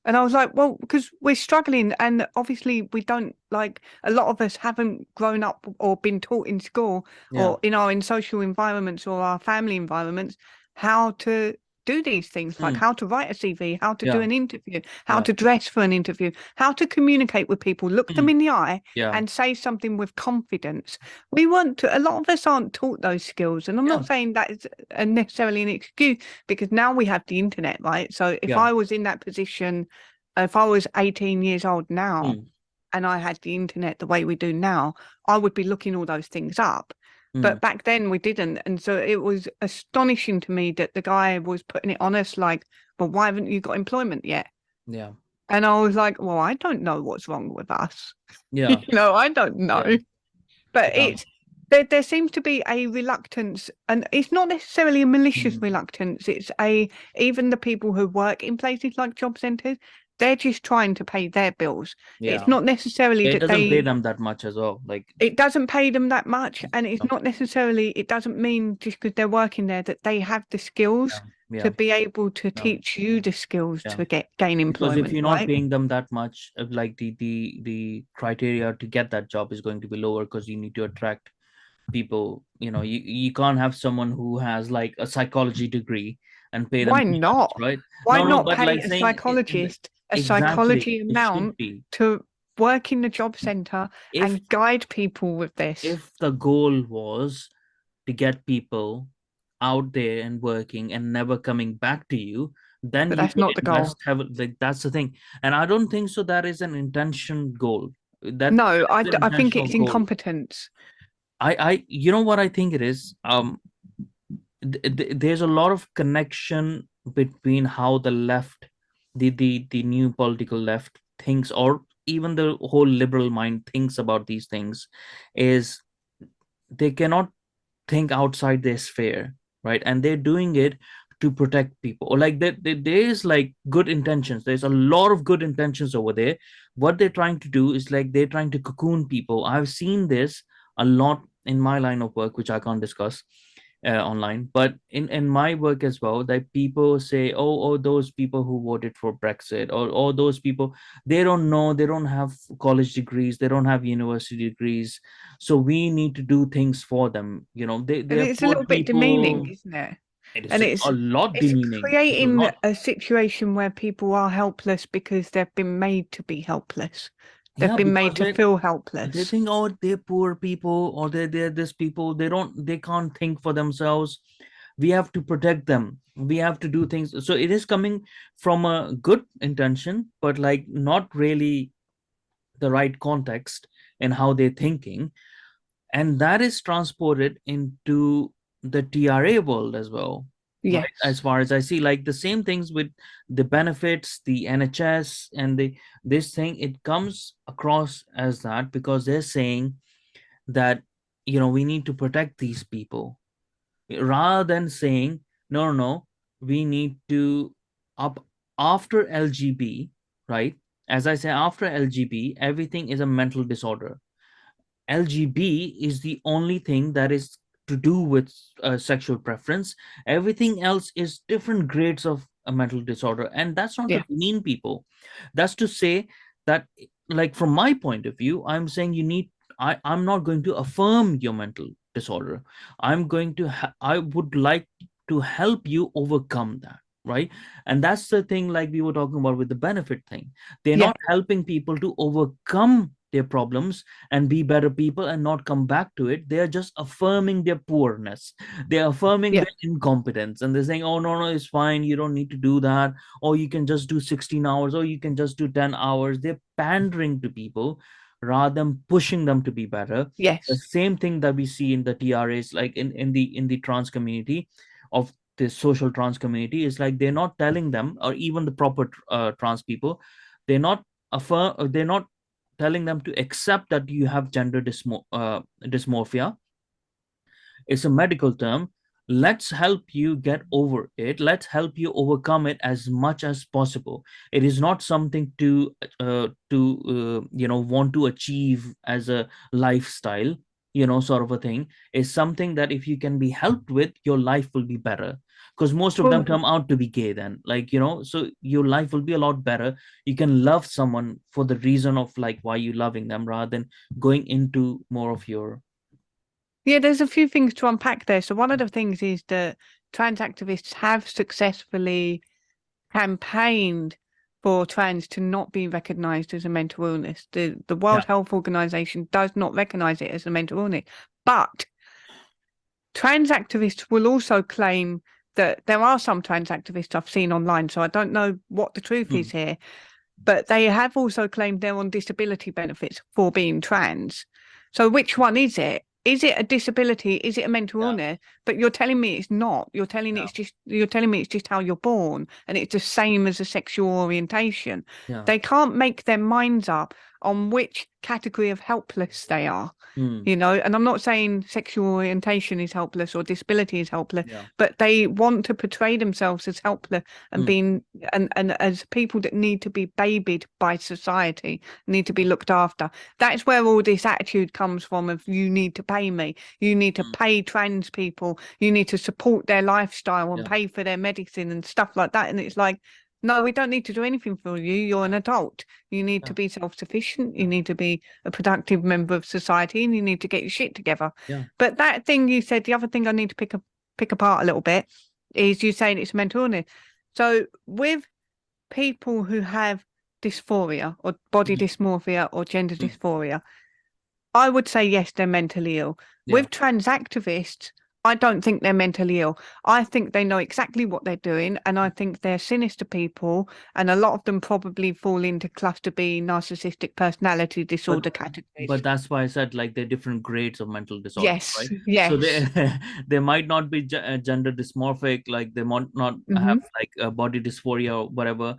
And I was like, well, because we're struggling. And obviously, we don't like a lot of us haven't grown up or been taught in school Yeah. or in social environments or our family environments how to do these things, like Mm, how to write a CV, how to do yeah. an interview, how Yeah. to dress for an interview, how to communicate with people, look them Mm, in the eye yeah. and say something with confidence. We weren't, a lot of us aren't taught those skills. And I'm Yeah. not saying that is necessarily an excuse because now we have the internet, right? So if Yeah. I was in that position, if I was 18 years old now Mm, and I had the internet the way we do now, I would be looking all those things up. mm, But back then we didn't. And so it was astonishing to me that the guy was putting it on us like, well, why haven't you got employment yet? yeah. And I was like, well, I don't know what's wrong with us. Yeah. I don't know. Yeah. But Yeah. there seems to be a reluctance, and it's not necessarily a malicious Mm, reluctance. It's even the people who work in places like job centres, they're just trying to pay their bills. It's Yeah. not necessarily It that doesn't pay them that much as well. Like, it doesn't pay them that much, and it's um, not necessarily, it doesn't mean just because they're working there that they have the skills yeah, to be able to yeah, teach you the skills yeah. to gain Because if employment, you're not right? paying them that much, like the criteria to get that job is going to be lower because you need to attract people. You can't have someone who has like a psychology degree and pay them Why peanuts, not? right? Why No, not but pay like a saying psychologist a exactly, psychology it should amount be. to work in the job center If and guide people with this? if the goal was to get people out there and working and never coming back to you, then But you that's would not the goal. invest heavily. Like, that's the thing. And I don't think so that is an intention goal. That No, is an I think intentional it's goal. incompetence. You know what I think it is? There's a lot of connection between how the left, the new political left thinks, or even the whole liberal mind thinks about these things, is they cannot think outside their sphere, right? And they're doing it to protect people. Or like there's like good intentions. There's a lot of good intentions over there. What they're trying to do is like they're trying to cocoon people. I've seen this a lot in my line of work, which I can't discuss online, but in my work as well, that people say, oh, those people who voted for Brexit, or those people, they don't know, they don't have college degrees, they don't have university degrees, so we need to do things for them. And They're it's a poor little bit demeaning, people. isn't it? It is And a lot it's demeaning. It's a creating lot. a situation where people are helpless because they've been made to be helpless. They've Yeah, been because made to feel they helpless. think, oh, they're poor people, or they're this people, they can't think for themselves. We have to protect them, we have to do things. So it is coming from a good intention, but like not really the right context in how they're thinking. And that is transported into the TRA world as well, right? As Yes. far as I see, like the same things with the benefits, the NHS, and the this thing, it comes across as that because they're saying that we need to protect these people, rather than saying, no, no, no, we need to up after LGB, right? As I say, after LGB, everything is a mental disorder. LGB is the only thing that is to do with sexual preference. Everything else is different grades of a mental disorder. And that's not to Yeah. demean people. That's to say that, like, from my point of view, I'm saying I'm not going to affirm your mental disorder. I would like to help you overcome that. Right. And that's the thing, like we were talking about with the benefit thing. They're Yeah. not helping people to overcome their problems and be better people and not come back to it. They are just affirming their poorness. They're affirming Yeah. their incompetence, and they're saying, oh, no, no, it's fine, you don't need to do that, or you can just do 16 hours, or you can just do 10 hours. They're pandering to people rather than pushing them to be better. The Yes. same thing that we see in the TRAs, like in the trans community, of the social trans community, is like they're not telling them, or even the proper trans people, they're not telling them to accept that you have gender dysmorphia. It's a medical term. Let's help you get over it. Let's help you overcome it as much as possible. It is not something to want to achieve as a lifestyle, sort of a thing. It's something that if you can be helped with, your life will be better, because most of them Well, come out to be gay then, like, so your life will be a lot better. You can love someone for the reason of like why you loving them, rather than going into more of your. yeah, there's a few things to unpack there. So one of the things is that trans activists have successfully campaigned for trans to not be recognized as a mental illness. The Yeah. World Health Organization does not recognize it as a mental illness. But trans activists will also claim that there are some trans activists I've seen online, so I don't know what the truth is Hmm. here, but they have also claimed they're on disability benefits for being trans. So which one is it? Is it a disability? Is it a mental Yeah. illness? But you're telling me it's not. You're telling Yeah. me it's just how you're born, and it's the same as a sexual orientation. Yeah. They can't make their minds up on which category of helpless they are. Mm. You know, and I'm not saying sexual orientation is helpless or disability is helpless, Yeah. but they want to portray themselves as helpless and Mm. being and as people that need to be babied by society, need to be looked after. That's where all this attitude comes from of you need to pay me, you need to pay trans people, you need to support their lifestyle and Yeah. pay for their medicine and stuff like that. And it's like, no, we don't need to do anything for you. You're an adult. You need to be self-sufficient. You need to be a productive member of society, and you need to get your shit together. Yeah. But that thing you said, the other thing I need to pick apart a little bit is you saying it's mental illness. So with people who have dysphoria or body dysmorphia or gender dysphoria, I would say yes, they're mentally ill. Yeah. With trans activists, I don't think they're mentally ill. I think they know exactly what they're doing, and I think they're sinister people, and a lot of them probably fall into cluster B narcissistic personality disorder categories. But that's why I said like they're different grades of mental disorder, Yes, right? yes. So they they might not be gender dysmorphic, like they might not have like a body dysphoria or whatever.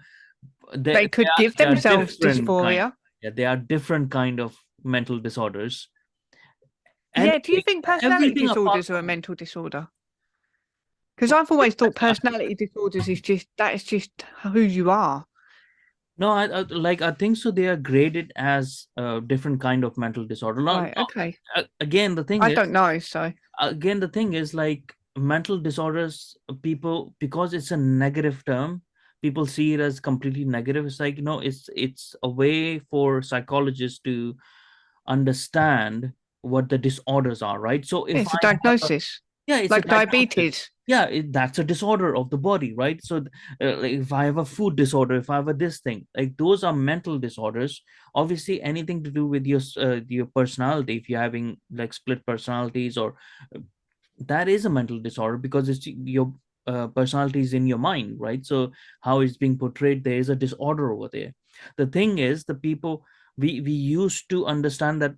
They could give they are themselves different kind. dysphoria. Yeah, they are different kind of mental disorders. Yeah, do you Anything, think personality everything apart disorders are a from mental disorder? Because I've always thought personality disorders is just who you are. no, I think so. They are graded as different kind of mental disorder. Right, okay. Again, the thing I is, don't know, so again, the thing is like mental disorders. People, because it's a negative term, people see it as completely negative. It's like, it's a way for psychologists to understand what the disorders are, right? So if it's a I have a, diagnosis, yeah, it's a like diagnosis. diabetes. Yeah, that's a disorder of the body, right? So like if I have a food disorder, if I have a this thing, like those are mental disorders. Obviously anything to do with your personality, if you're having like split personalities, or that is a mental disorder, because it's your personality is in your mind, right? So how it's being portrayed, there is a disorder over there. The thing is, the people, we used to understand that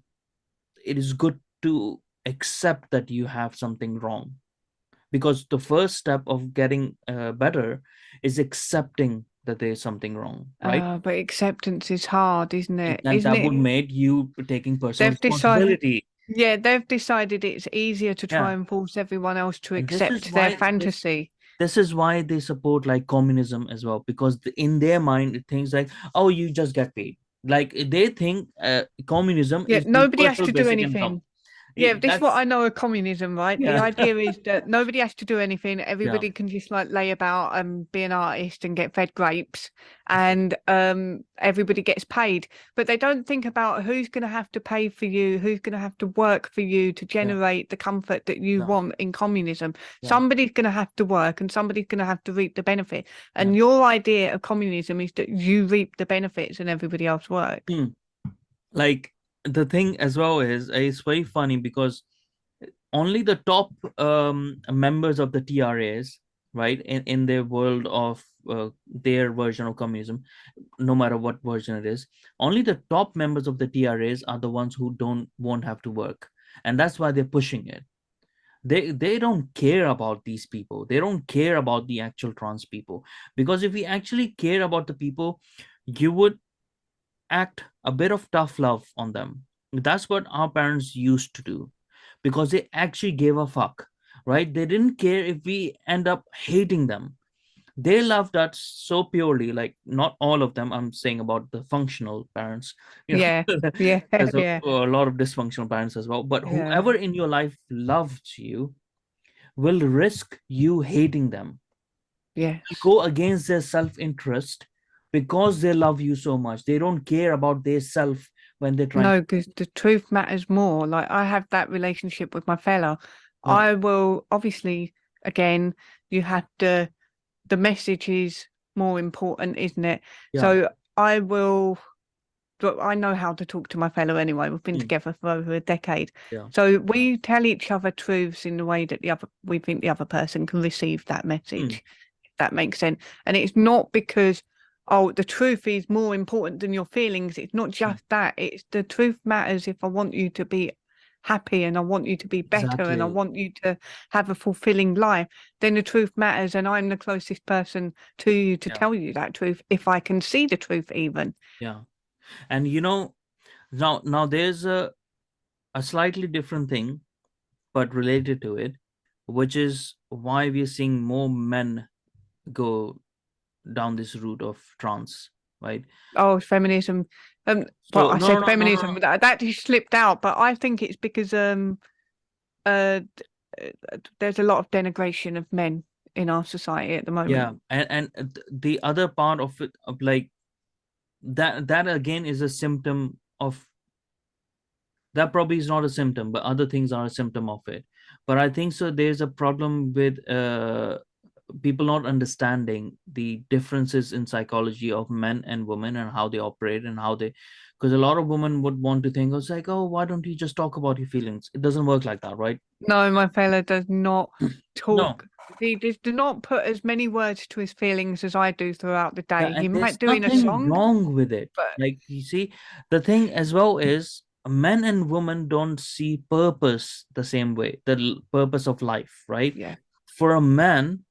it is good to accept that you have something wrong, because the first step of getting better is accepting that there's something wrong, right? But acceptance is hard, isn't And it? then Isn't that would it? make you taking personal They've decided, responsibility. yeah, they've decided it's easier to try Yeah, and force everyone else to and this is accept their why fantasy. this is why they support like communism as well, because in their mind it thinks like, oh, you just get paid. Like they think communism Yeah, is nobody has universal to do basic income. anything. Yeah, this is what That's, I know of communism, right? The yeah. idea is that nobody has to do anything. Yeah. Everybody can just like lay about and be an artist and get fed grapes, and everybody gets paid. But they don't think about who's going to have to pay for you, who's going to have to work for you to generate the comfort that you Yeah. want in communism. Yeah. Somebody's going to have to work, and somebody's going to have to reap the benefit. And Yeah. your idea of communism is that you reap the benefits and everybody else works. Like the thing as well is it's very funny, because only the top members of the TRAs, right, in their world of their version of communism, no matter what version it is, only the top members of the TRAs are the ones who won't have to work, and that's why they're pushing it. They don't care about these people. They don't care about the actual trans people, because if we actually care about the people, you would act a bit of tough love on them. That's what our parents used to do, because they actually gave a fuck, right? They didn't care if we end up hating them. They loved us so purely, like not all of them. I'm saying about the functional parents, Yeah, yeah, there's yeah, a lot of dysfunctional parents as well. But yeah. whoever in your life loved you will risk you hating them, Yes. go against their self-interest, because they love you so much. They don't care about their self when they're trying. No, because the truth matters more. Like I have that relationship with my fella. Yeah. I will obviously, again, you have to, the message is more important, isn't it? Yeah. So I will, but I know how to talk to my fellow anyway. We've been together for over a decade. Yeah. So we tell each other truths in the way that we think the other person can receive that message. If that makes sense. And it's not because, oh, the truth is more important than your feelings. It's not just that. It's the truth matters if I want you to be happy and I want you to be better and I Exactly. want you to have a fulfilling life, then the truth matters, and I'm the closest person to you to tell you that truth if I can see the truth even. Yeah. And Now there's a slightly different thing, but related to it, which is why we're seeing more men go down this route of trance, right? Oh, feminism. Well, So I no, said no, no, no, no, feminism, no. that just slipped out, but I think it's because uh, there's a lot of denigration of men in our society at the moment. Yeah, and the other part of it, of like that again is a symptom of that. Probably is not a symptom, but other things are a symptom of it. But I think so there's a problem with people not understanding the differences in psychology of men and women and how they operate and how they, because a lot of women would want to think, it's like, oh, why don't you just talk about your feelings? It doesn't work like that, right? No, my fella does not No. talk. He does not put as many words to his feelings as I do throughout the Yeah, day. and He there's might do in a nothing song, wrong with it. but Like, you see, the thing as well is men and women don't see purpose the same way, the purpose of life, right? yeah, For a man,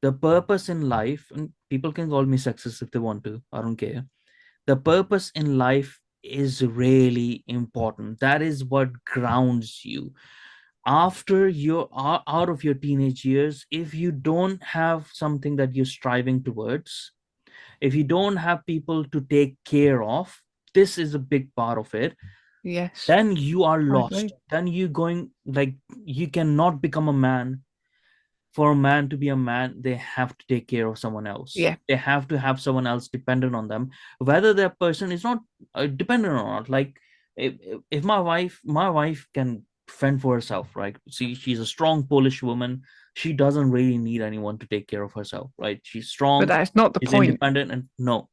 the purpose in life, and people can call me sexist if they want to, I don't care. The purpose in life is really important. That is what grounds you. After you're out of your teenage years, if you don't have something that you're striving towards, if you don't have people to take care of, this is a big part of it, yes, then you are I lost. agree. Then you going like you cannot become a man. For a man to be a man, they have to take care of someone else. Yeah, They have to have someone else dependent on them, whether that person is not dependent or not. Like if my wife can fend for herself, right? See, she's a strong Polish woman. She doesn't really need anyone to take care of herself, right? She's but strong, that's not the is point. independent, and no,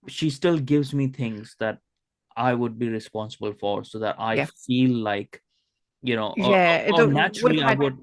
she still gives me things that I would be responsible for, so that I Yeah, feel like, yeah. or We've naturally I had. would.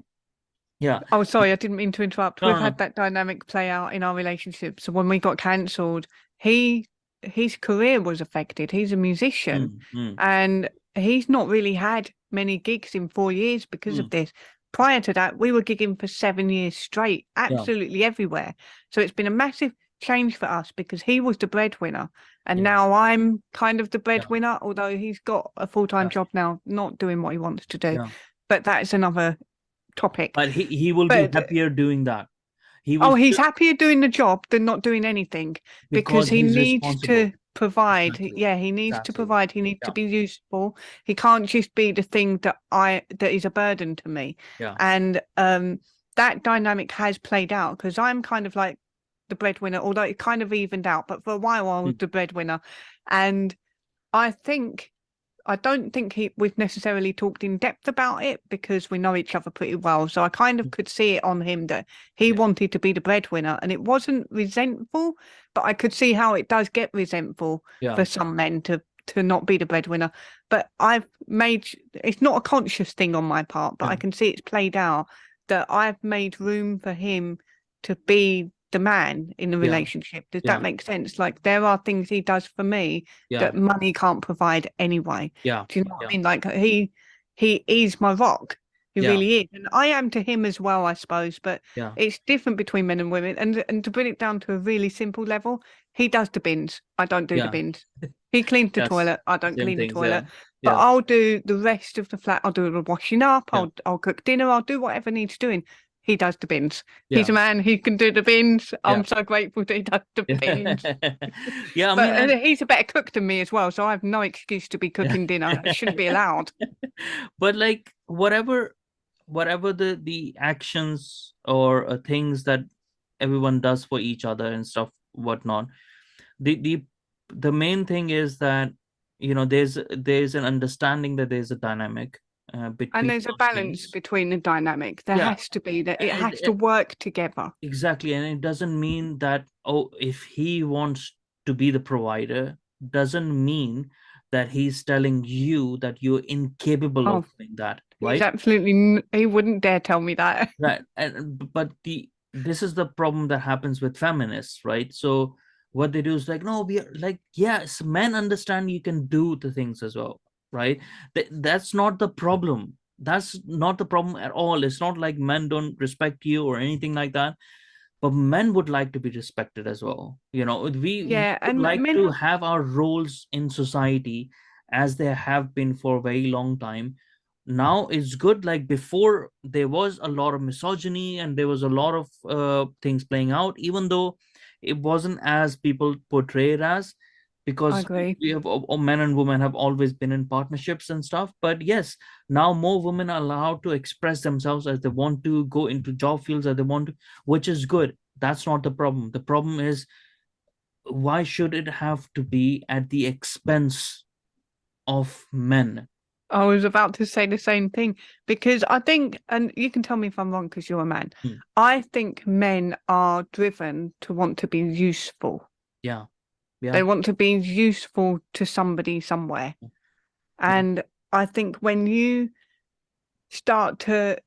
Yeah. Oh, sorry, I didn't mean to interrupt. No, We've no, had no. that dynamic play out in our relationship. So when we got cancelled, he his career was affected. He's a musician, Mm, mm, and he's not really had many gigs in 4 years because of mm. this. Prior to that, we were gigging for 7 years straight, Yeah, absolutely everywhere. So it's been a massive change for us because he was the breadwinner, and yeah, now I'm kind of the yeah, breadwinner, although he's got a full-time yeah, job now, not doing what he wants to do. yeah. But that's another topic. But he will be But happier doing that. He will oh, he's still, happier doing the job than not doing anything because because he he's needs responsible. to provide. Exactly. Yeah, he needs to Exactly. provide. He needs to Yeah, be useful. He can't just be the thing that is a burden to me. yeah. And that dynamic has played out because I'm kind of like the breadwinner, although it kind of evened out. But for a while, I was Mm, the breadwinner, and I think I don't think we've necessarily talked in depth about it because we know each other pretty well. So I kind of mm. could see it on him that he Yeah, wanted to be the breadwinner, and it wasn't resentful, but I could see how it does get resentful yeah, for some men to not be the breadwinner. But I've made it's not a conscious thing on my part, but yeah, I can see it's played out that I've made room for him to be the man in the yeah, relationship. Does that yeah, make sense? Like there are things he does for me yeah, that money can't provide anyway. yeah, Do you know what I yeah, mean? Like he is my rock. He yeah, really is. And I am to him as well, I suppose. But yeah, it's different between men and women. And to bring it down to a really simple level, he does the bins. I don't do the yeah. bins. He cleans the Yes. toilet. I don't Same clean the things. Yeah, toilet. But yeah, I'll do the rest of the flat. I'll do the washing up. yeah, I'll cook dinner. I'll do whatever needs doing. He does the bins. He's yeah, a man. He can do the bins. yeah. I'm so grateful that he does the bins. Yeah, I But mean, and he's a better cook than me as well, so I have no excuse to be cooking dinner. It shouldn't be allowed. but like whatever the actions or things that everyone does for each other and stuff whatnot, the the main thing is that there's an understanding that there's a dynamic And between there's a those balance things. between the dynamic. There Yeah, has to be that it and has to work together. exactly, and it doesn't mean that, oh, if he wants to be the provider, doesn't mean that he's telling you that you're incapable of Oh, doing that, he's right? absolutely, he wouldn't dare tell me that. Right. And but this is the problem that happens with feminists, right? So what they do is like, no, we are like, yes, men understand you can do the things as well, right? That's not the problem. That's not the problem at all. It's not like men don't respect you or anything like that, but men would like to be respected as well. We Yeah, would and like men, to have our roles in society as they have been for a very long time. Now it's good. Like before, there was a lot of misogyny and there was a lot of things playing out, even though it wasn't as people portray it as, I because agree. we have men and women have always been in partnerships and stuff. But yes, now more women are allowed to express themselves as they want to, go into job fields as they want to, which is good. That's not the problem. The problem is, why should it have to be at the expense of men? I was about to say the same thing because I think, and you can tell me if I'm wrong because you're a man, Hmm. I think men are driven to want to be useful. Yeah, They yeah, want to be useful to somebody somewhere. yeah. And I think when you start to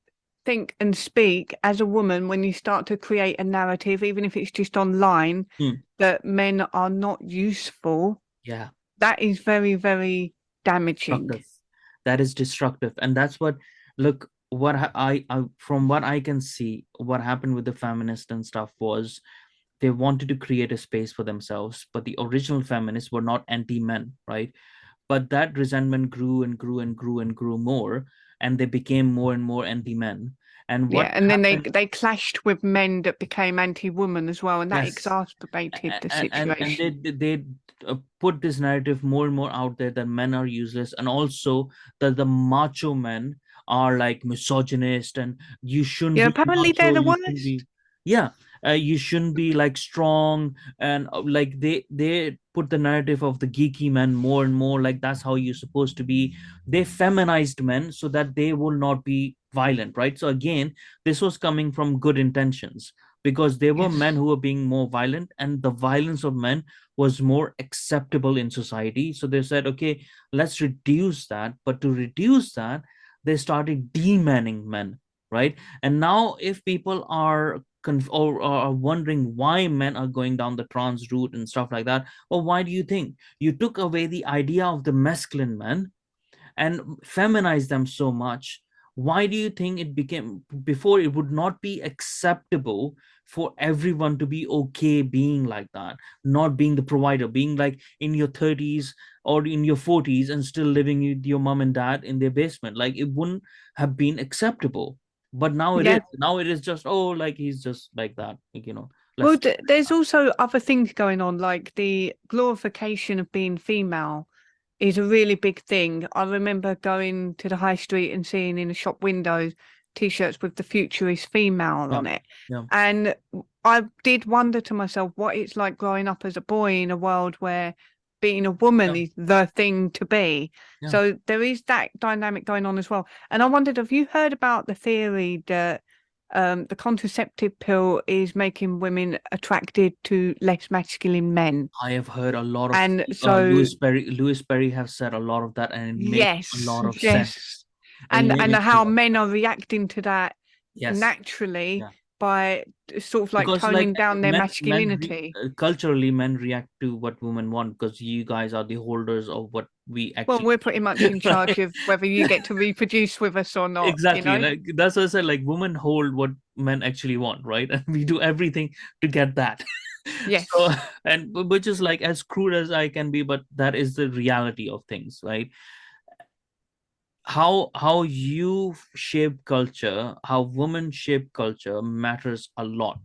think and speak as a woman, when you start to create a narrative, even if it's just online, Hmm. that men are not useful, Yeah, that is very, very damaging. destructive. That is destructive, and that's what. Look, what I from what I can see, what happened with the feminists and stuff was they wanted to create a space for themselves, but the original feminists were not anti-men, right? But that resentment grew and grew and grew and grew more, and they became more and more anti-men. And Yeah, what and then happened? they clashed with men that became anti-woman as well, and that Yes, exacerbated the and they situation. put this narrative more and more out there that men are useless, and also that the macho men are like misogynist, and you shouldn't Yeah, be apparently they're macho, the you shouldn't worst. be, yeah, you shouldn't be like strong, and like they put the narrative of the geeky men more and more, like that's how you're supposed to be. They feminized men so that they will not be violent, right? So again, this was coming from good intentions, because there were men Yes. who were being more violent, and the violence of men was more acceptable in society. So they said, okay, let's reduce that. But to reduce that, they started demanning men, right? And now, if people are or are wondering why men are going down the trans route and stuff like that, well, why do you think you took away the idea of the masculine man and feminize them so much? Why do you think it became, before it would not be acceptable for everyone to be okay being like that, not being the provider, being like in your 30s or in your 40s and still living with your mom and dad in their basement? Like it wouldn't have been acceptable. But now it is. Yeah. Now it is just, oh, like he's just like that. Like, Well, let's. there's also other things going on, like the glorification of being female is a really big thing. I remember going to the high street and seeing in the shop windows t-shirts with "the future is female" Yeah, on it. yeah, And I did wonder to myself what it's like growing up as a boy in a world where being a woman yeah, is the thing to be. yeah. So there is that dynamic going on as well. And I wondered, have you heard about the theory that the contraceptive pill is making women attracted to less masculine men? I have heard a lot of And so Louis Perry have said a lot of that, and it makes a yes, lot of yes. sense. It And makes a how lot of men sense. are reacting to that Yes, naturally yeah. by sort of like Because like toning down their masculinity. culturally, men react to what women want, because you guys are the holders of what we Well, actually we're pretty much in right? charge of whether you get to reproduce with us or not, you Exactly. know? Like that's what I said. Like women hold what men actually want, right? And we do everything to get that. So, Yes. and which is like as crude as I can be, but that is the reality of things, right? How you shape culture, how women shape culture matters a lot.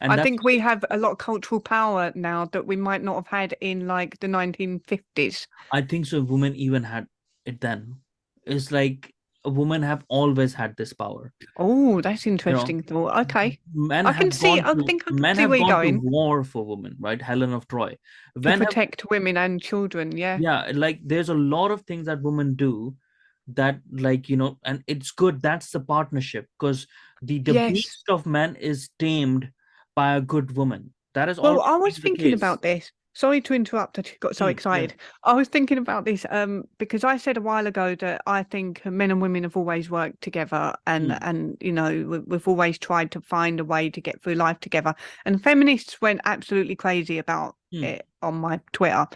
And I that's think we have a lot of cultural power now that we might not have had in like the 1950s. I think so women even had it then. It's like women have always had this power. Oh, that's You know, interesting thought. Okay. I can see, I think I can men see have where you're gone to going war for women, right? Helen of Troy. to When have protect women and children. Yeah. Yeah, like there's a lot of things that women do that, like, and it's good. That's the partnership, because the Yes. beast of man is tamed by a good woman. That has Well, always I was been the thinking case. about this. Sorry to interrupt. I just got so Yeah. excited. I was thinking about this because I said a while ago that I think men and women have always worked together, and Mm, we've always tried to find a way to get through life together. And feminists went absolutely crazy about mm, it on my Twitter,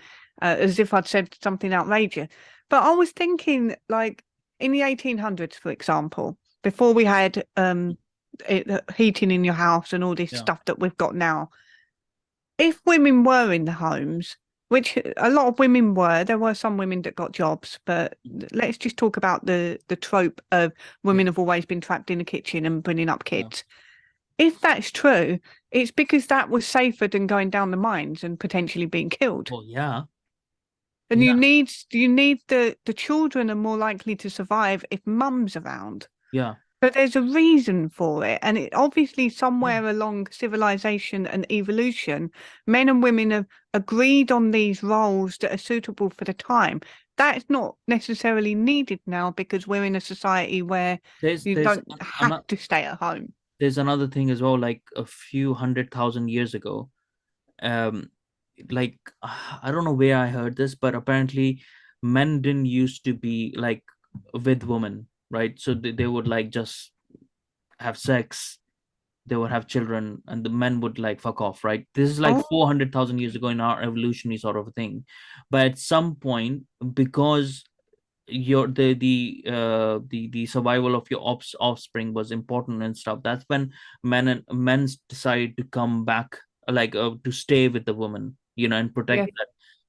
as if I'd said something outrageous. But I was thinking, like in the 1800s, for example, before we had heating in your house and all this yeah. stuff that we've got now, if women were in the homes, which a lot of women were. There were some women that got jobs, but let's just talk about the trope of Yeah. women have always been trapped in the kitchen and bringing up Yeah. kids. If that's true, it's because that was safer than going down the mines and potentially being killed. Oh, yeah. And Yeah. you need the children are more likely to survive if mum's around. Yeah. But there's a reason for it. And it obviously Yeah. somewhere along civilization and evolution, men and women have agreed on these roles that are suitable for the time. That's not necessarily needed now because we're in a society where There's you there's don't have an, to stay at home. there's another thing as well, like a few 100,000 years ago. Um, like I don't know where I heard this, but apparently men didn't used to be like with women, right? So they would like just have sex, they would have children, and the men would like fuck off, right? This is like Oh, 400,000 years ago in our evolutionary sort of a thing. But at some point, because your the survival of your offspring was important and stuff, that's when men decide to come back, like to stay with the woman, and yeah, protect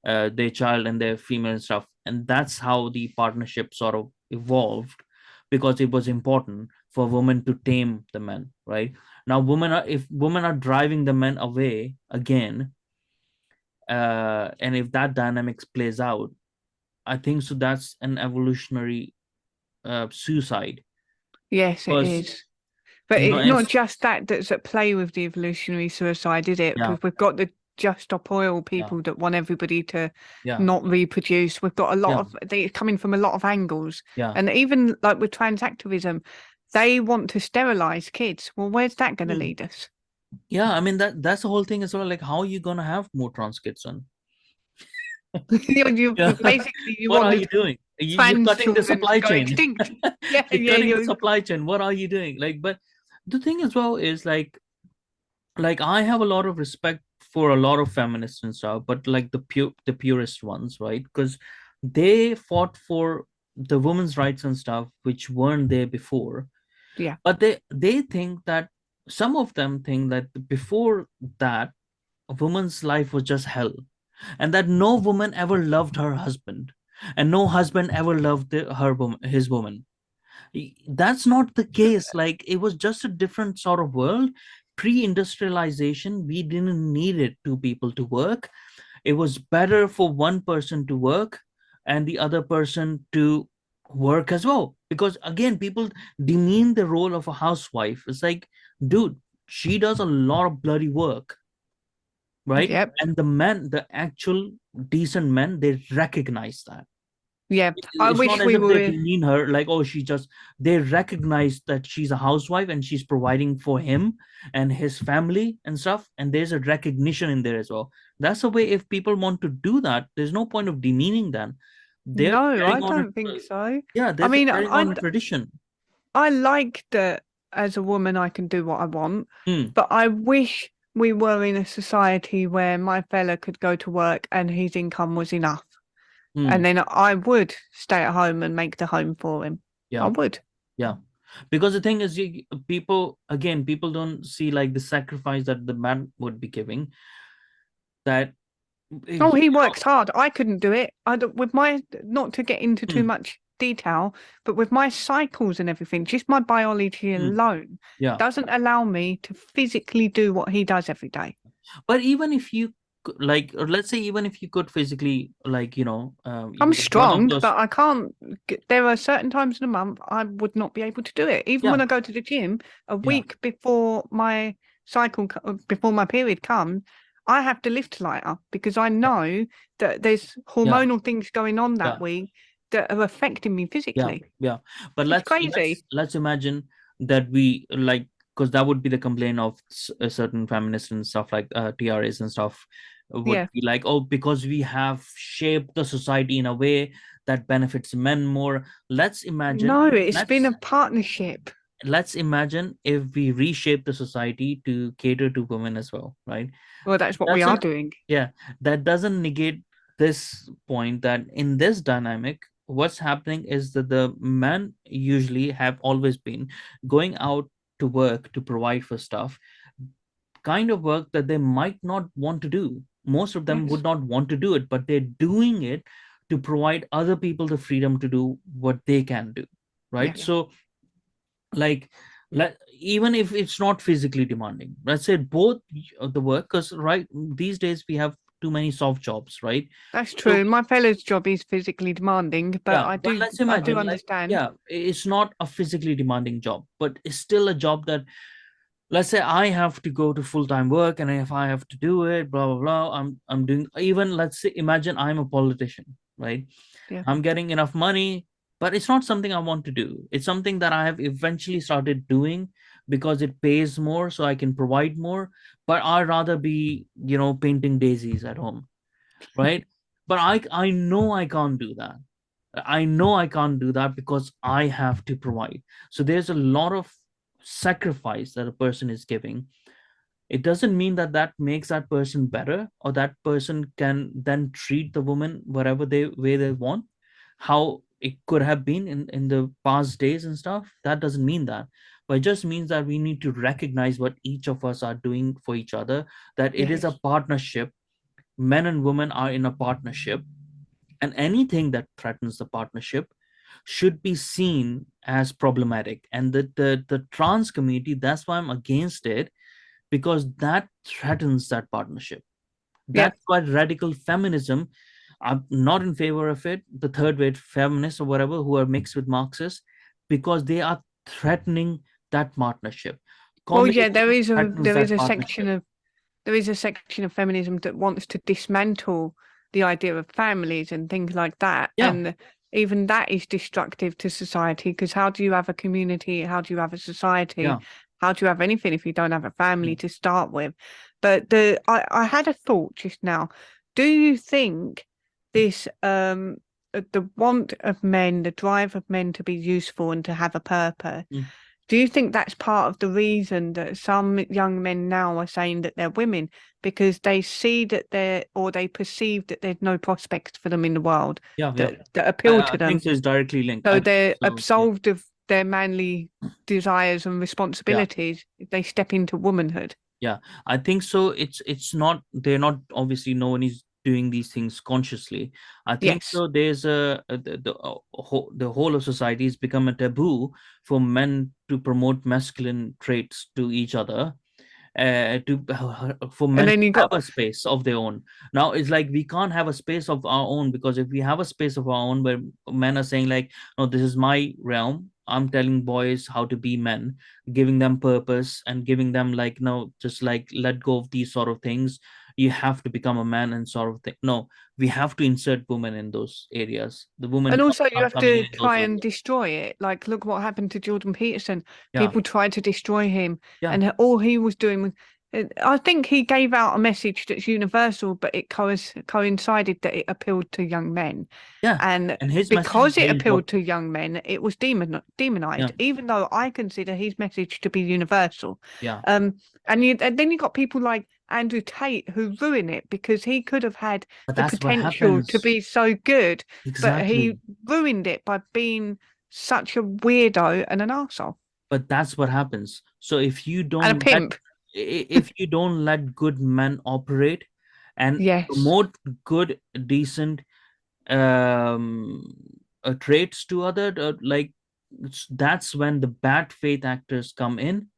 that their child and their female and stuff. And that's how the partnership sort of evolved, because it was important for women to tame the men, right? Now if women are driving the men away again, and if that dynamics plays out, I think so that's an evolutionary suicide. yes, it Because is. But it's if not just that that's at play with the evolutionary suicide, is it? yeah, Because we've got the just stop oil yeah, people that want everybody to yeah, not reproduce. We've got a lot yeah, of they coming from a lot of angles. yeah, And even like with trans activism, they want to sterilize kids. Well, where's that going to mm, lead us? yeah. I mean that's the whole thing as well. Like, how are you gonna have more trans kids on? Yeah. Basically you What want are the you doing? You're trans cutting the children to supply go chain. extinct. Yeah, You're yeah, cutting the you supply chain. What are you doing? Like, but the thing as well is like I have a lot of respect for a lot of feminists and stuff, but like the purest ones, right? Because they fought for the women's rights and stuff, which weren't there before. yeah. But they think that, some of them think that before that, a woman's life was just hell, and that no woman ever loved her husband, and no husband ever loved his woman. That's not the case. Like, it was just a different sort of world. Pre-industrialization, we didn't need it two people to work. It was better for one person to work and the other person to work as well, because again, people demean the role of a housewife. It's like, dude, she does a lot of bloody work, right? Yep. And the men, the actual decent men, they recognize that. Yeah. I It's not wish as we if they were demean her, like, oh, she just, they recognize that she's a housewife and she's providing for him and his family and stuff, and there's a recognition in there as well. That's the way. If people want to do that, there's no point of demeaning them. They're no, I carrying on a, don't think so. yeah, I they're mean, carrying on a tradition. I like that as a woman I can do what I want, Hmm, but I wish we were in a society where my fella could go to work and his income was enough. hmm, And then I would stay at home and make the home for him. I yeah, would. yeah. Because the thing is, people, again, people don't see like the sacrifice that the man would be giving. That Oh, you he know, works hard. I couldn't do it. I don't, with my, not to get into too hmm, much detail, but with my cycles and everything, just my biology hmm, alone yeah. doesn't allow me to physically do what he does every day. But even if you like, or let's say, even if you could physically, like, I'm one of strong, those, but I can't. There are certain times in a month I would not be able to do it. Even when yeah, I go to the gym, a yeah, week before my before my period comes, I have to lift lighter because I yeah, know that there's yeah, hormonal things going on that yeah, week that are affecting me yeah, physically. yeah. But It's let's let's crazy. let's imagine that we like, because that would be the complaint of a certain feminists and stuff, like TRAs and stuff, would Yeah. be like, oh, because we have shaped the society in a way that benefits men more. Let's imagine, No, it's been a let's partnership. let's imagine if we reshape the society to cater to women as well, right? Well, that's what we are Doesn't, doing. yeah, that doesn't negate this point, that in this dynamic, what's happening is that the men usually have always been going out to work to provide for stuff, kind of work that they might not want to do. Most of them would Yes. not want to do it, but they're doing it to provide other people the freedom to do what they can do, right? Yes. So like even if it's not physically demanding, let's say both of the work, because right these days we have too many soft jobs, right? That's So true. My fella's job is physically demanding, but yeah, but let's I do imagine like, understand. yeah, it's not a physically demanding job, but it's still a job that, let's say I have to go to full-time work, and if I have to do it, blah blah blah, I'm doing, even let's say imagine I'm a politician, right? Yeah. I'm getting enough money, but it's not something I want to do. It's something that I have eventually started doing because it pays more, so I can provide more. But I'd rather be, painting daisies at home, right? But I know I can't do that. I know I can't do that because I have to provide. So there's a lot of sacrifice that a person is giving. It doesn't mean that that makes that person better, or that person can then treat the woman whatever they way they want, how it could have been in the past days and stuff. That doesn't mean that, but it just means that we need to recognize what each of us are doing for each other, that it is a Yes. partnership. Men and women are in a partnership, and anything that threatens the partnership should be seen as problematic. And the trans community, that's why I'm against it, because that threatens that partnership. Yeah. That's why radical feminism, I'm not in favor of it, the third wave feminists or whatever who are mixed with Marxists, because they are threatening that partnership. Well, yeah, Communism threatens there is that a partnership. section of feminism that wants to dismantle the idea of families and things like that. Yeah, And even that is destructive to society, because how do you have a community? How do you have a society? yeah, How do you have anything if you don't have a yeah. family to start with? But I had a thought just now. Do you think this the want of men, the drive of men to be useful and to have a purpose, Mm. do you think that's part of the reason that some young men now are saying that they're women, because they see that they perceive that there's no prospects for them in the world Yeah, yeah. that I, appeal I to think them? so, it's directly linked. I So think they're so. Yeah. absolved of their manly desires and Yeah. responsibilities if they step into womanhood. Yeah, I think so. It's not, they're not, obviously no one is doing these things consciously. I think Yes. so. There's the whole of society has become a taboo for men to promote masculine traits to each other, to for And men to then you have got a space of their own. Now it's like we can't have a space of our own, because if we have a space of our own where men are saying like, no, this is my realm, I'm telling boys how to be men, giving them purpose and giving them like, no, just like let go of these sort of things. You have to become a man and sort of thing. No, we have to insert women in those areas. The women And are also, you not have coming to in those try and areas. destroy it. Like, look what happened to Jordan Peterson. Yeah, People tried to destroy him, yeah, and all he was doing was. I think he gave out a message that's universal, but it coincided that it appealed to young men. yeah. And And his message is because it very appealed important. to young men, it was Yeah, demonized, even though I consider his message to be universal. yeah. Um, and then you got people like Andrew Tate who ruin it, because he could have had But the that's what potential to happens. be so good, but he Exactly. ruined it by being such a weirdo and an arsehole But that's what happens. So if you and a don't let, pimp. if you don't let good men operate and Yes. promote good, decent um traits to other, like, that's when the bad faith actors come in,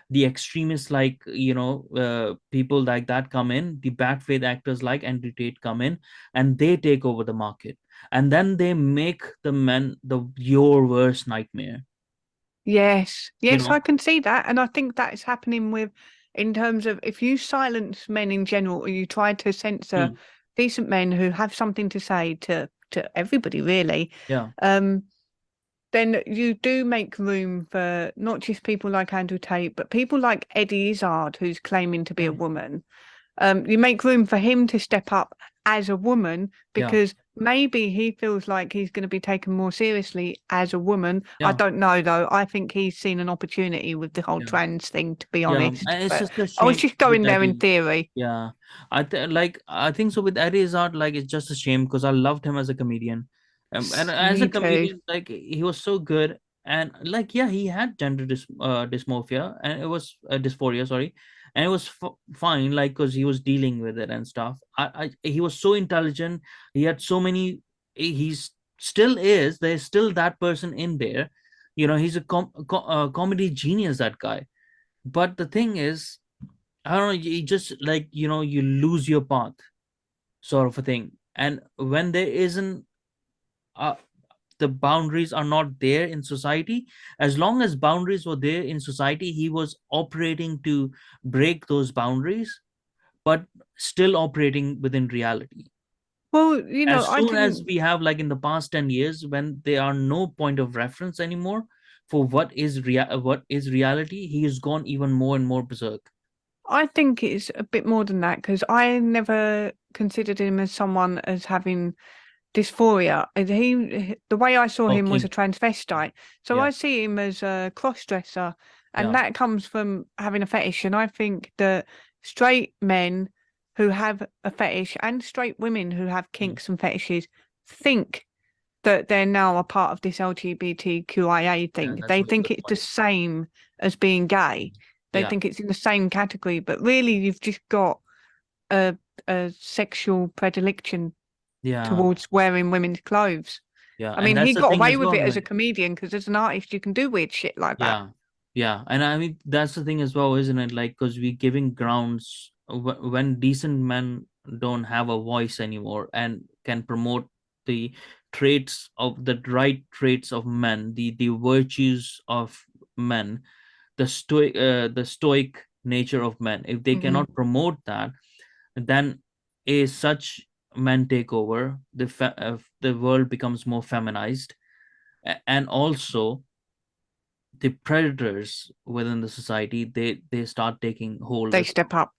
the extremists, like, people like that come in, the bad faith actors like Andrew Tate come in, and they take over the market, and then they make the men your worst nightmare, Yes. you Yes, know. I can see that. And I think that is happening with, in terms of, if you silence men in general, or you try to censor Mm, decent men who have something to say to everybody, really, yeah, um, then you do make room for not just people like Andrew Tate, but people like Eddie Izzard, who's claiming to be yeah, a woman. You make room for him to step up as a woman, yeah, because maybe he feels like he's going to be taken more seriously as a woman. I yeah, don't know though. I think he's seen an opportunity with the whole yeah. trans thing, to be Yeah, honest. and it's But just a I was shame just with going there in Eddie. theory. Yeah, I think so with Eddie Izzard. Like, it's just a shame because I loved him as a comedian, and as a Me too. comedian, like, he was so good. And like, yeah, he had gender dysmorphia, and it was dysphoria, sorry, and it was fine, like, because he was dealing with it and stuff. He was so intelligent. He had so many. He's still is. There's still that person in there. He's a comedy genius, that guy. But the thing is, I don't know. You just, like, you lose your path, sort of a thing. And when there isn't, uh, the boundaries are not there in society. As long as boundaries were there in society, he was operating to break those boundaries, but still operating within reality. Well, As I soon as think we have, like, in the past 10 years, when there are no point of reference anymore for what is reality, he has gone even more and more berserk. it's a bit more than that because I never considered him as someone as having dysphoria. And the way I saw him was a Okay. transvestite. So Yeah. I see him as a cross-dresser, and Yeah. that comes from having a fetish. And I think that straight men who have a fetish and straight women who have Mm. kinks and fetishes think that they're now a part of this LGBTQIA Yeah, thing. that's a They very think good it's the point. same as being gay. They Yeah. think it's in the same category, but really you've just got a sexual predilection Yeah. towards wearing women's clothes. Yeah. I And mean, he that's the got thing away as with well, it as a like, comedian because as an artist, you can do weird shit like that. yeah, yeah, and I mean, that's the thing as well, isn't it? Like, because we're giving grounds, when decent men don't have a voice anymore and can promote the the right traits of men, the virtues of men, the stoic nature of men. If they Hmm. cannot promote that, then such men take over. The world becomes more feminized, and also the predators within the society, they start taking hold They as well. step up.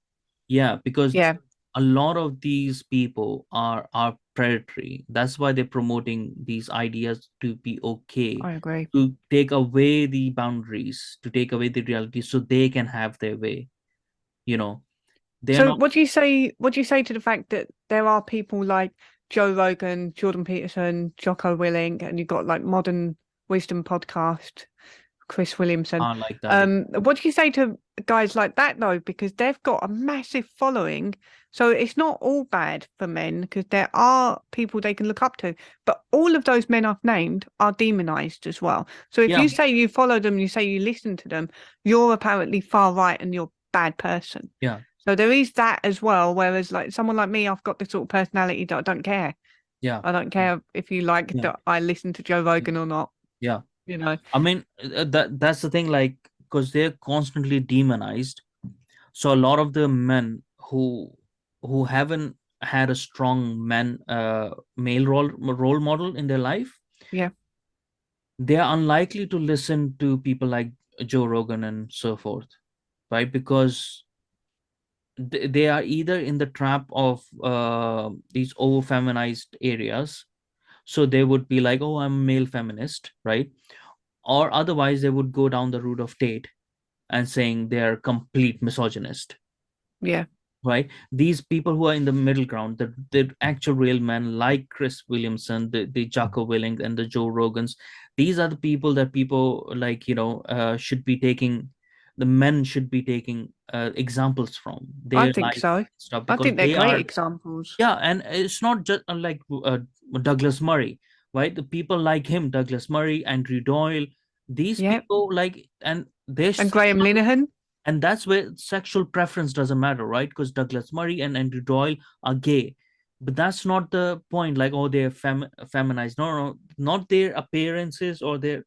Yeah, because Yeah, a lot of these people are predatory. That's why they're promoting these ideas to be okay, I agree. to take away the boundaries, to take away the reality, so they can have their way. you know they're So not. what do you say? What do you say to the fact that there are people like Joe Rogan, Jordan Peterson, Jocko Willing, and you've got like Modern Wisdom podcast, Chris Williamson. Like that. Yeah. What do you say to guys like that though? Because they've got a massive following. So it's not all bad for men because there are people they can look up to. But all of those men I've named are demonized as well. So if Yeah. you say you follow them, you say you listen to them, you're apparently far right and you're a bad person. Yeah. So there is that as well. Whereas like someone like me, I've got this sort of personality that I don't care. Yeah. I don't care if you like Yeah. that I listen to Joe Rogan or not, Yeah. you know. I mean, that's the thing, like, because they're constantly demonized. So a lot of the men who haven't had a strong male role model in their life, Yeah. they are unlikely to listen to people like Joe Rogan and so forth, right? Because they are either in the trap of these over feminized areas, so they would be like, oh, I'm a male feminist, right? Or otherwise they would go down the route of Tate and saying they're complete misogynist, Yeah. right? These people who are in the middle ground, the actual real men like Chris Williamson, the Jocko Willing, and the Joe Rogans, these are the people that people, like, should be taking, the men should be taking examples from I their think life so. stuff, I because think they're they great are. examples. Yeah, and it's not just like Douglas Murray, right? The people like him, Douglas Murray, Andrew Doyle, these Yeah. people, like, and they're And Graham Linehan. and that's where sexual preference doesn't matter, right? Because Douglas Murray and Andrew Doyle are gay, but that's not the point. Like, oh, they're feminized. No, no, not their appearances or their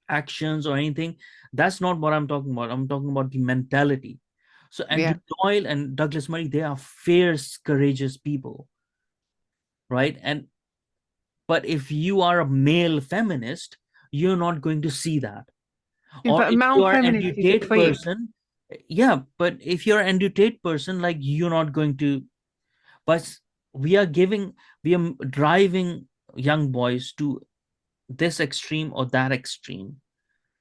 actions or anything. That's not what I'm talking about. I'm talking about the mentality. So Andrew Yeah. Doyle and Douglas Murray, they are fierce, courageous people, right? And but if you are a male feminist, you're not going to see that. Yeah, Or but a if male you are an feminist Andrew is a Tate creep. person, yeah, but if you're an Andrew Tate person, like, you're not going to. But we are giving, we are driving young boys to this extreme or that extreme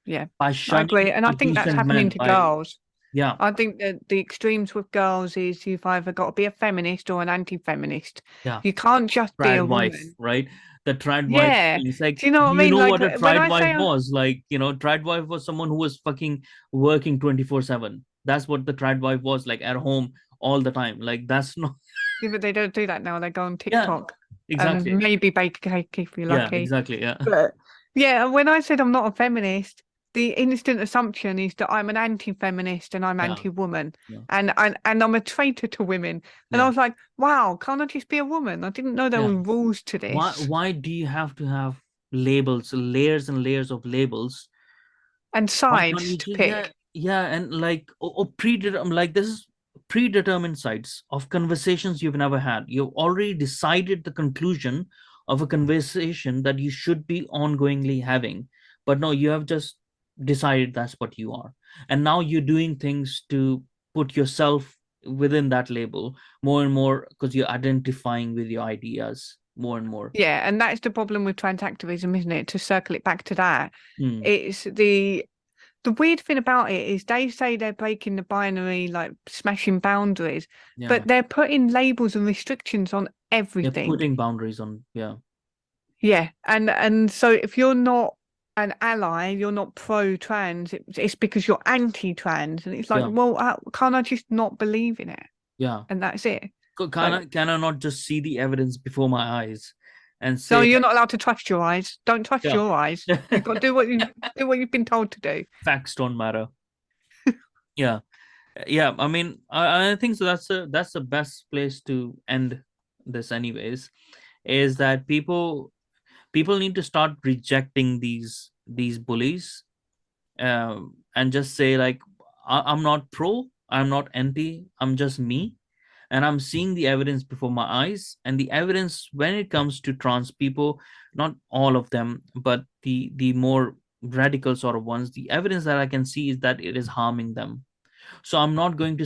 Yeah. by I shunning agree. And I the think that's decent happening men. to By, girls. yeah, I think that the extremes with girls is you've either got to be a feminist or an anti-feminist. yeah, You can't just be a triad wife, woman. right? The triad wife Yeah. thing. It's like, Do you know what I you mean? know Like what a when triad I wife say was? Like, triad wife was someone who was fucking working 24/7. That's what the trad wife was like at home all the time. Like that's not. Yeah, but they don't do that now. They go on Yeah, TikTok and exactly. maybe bake a cake if you're Yeah, lucky. exactly. Yeah. But yeah, when I said I'm not a feminist, the instant assumption is that I'm an anti-feminist and I'm Yeah. anti-woman, Yeah. and I'm a traitor to women. And I Yeah. was like, wow, can't I just be a woman? I didn't know there Yeah. were rules to Why this. why do you have to have labels, layers and layers of labels? And Why can't sides you to just, yeah, pick. yeah, and like, or predetermined, like this is predetermined sites of conversations you've never had. You've already decided the conclusion of a conversation that you should be ongoingly having. But no, you have just decided that's what you are. And now you're doing things to put yourself within that label more and more because you're identifying with your ideas more and more. Yeah, and that's the problem with trans activism, isn't it? To circle it back to that, Mm, it's the weird thing about it is they say they're breaking the binary, like smashing boundaries, yeah. but they're putting labels and restrictions on They're everything. putting boundaries on, yeah. Yeah, and so if you're not an ally, you're not pro-trans, it's because you're anti-trans, and it's like, Yeah. well, can't I just not believe in it, Yeah. and that's it? Can Like, can I not just see the evidence before my eyes and no, say you're that, not allowed to trust your eyes. Don't trust yeah, your eyes. You've got to do what you've been told to do. facts don't matter. Yeah, yeah. I mean, I think so. That's the best place to end this, anyways. Is that people need to start rejecting these bullies, and just say like, I'm not pro, I'm not anti, I'm just me, and I'm seeing the evidence before my eyes. And the evidence when it comes to trans people, not all of them, but the more radical sort of ones, the evidence that I can see is that it is harming them. So I'm not going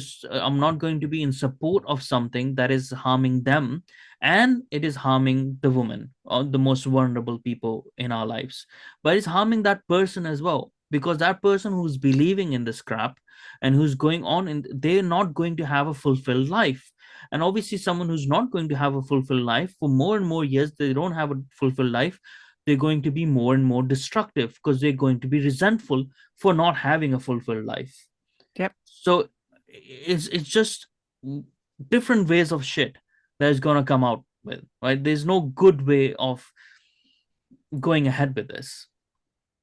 to be in support of something that is harming them, and it is harming the woman or the most vulnerable people in our lives, but it's harming that person as well, because that person who's believing in this crap and who's going on, and they're not going to have a fulfilled life. And obviously someone who's not going to have a fulfilled life for more and more years, they don't have a fulfilled life, they're going to be more and more destructive because they're going to be resentful for not having a fulfilled life. Yep. So it's just different ways of shit that is gonna come out with, right? There's no good way of going ahead with this.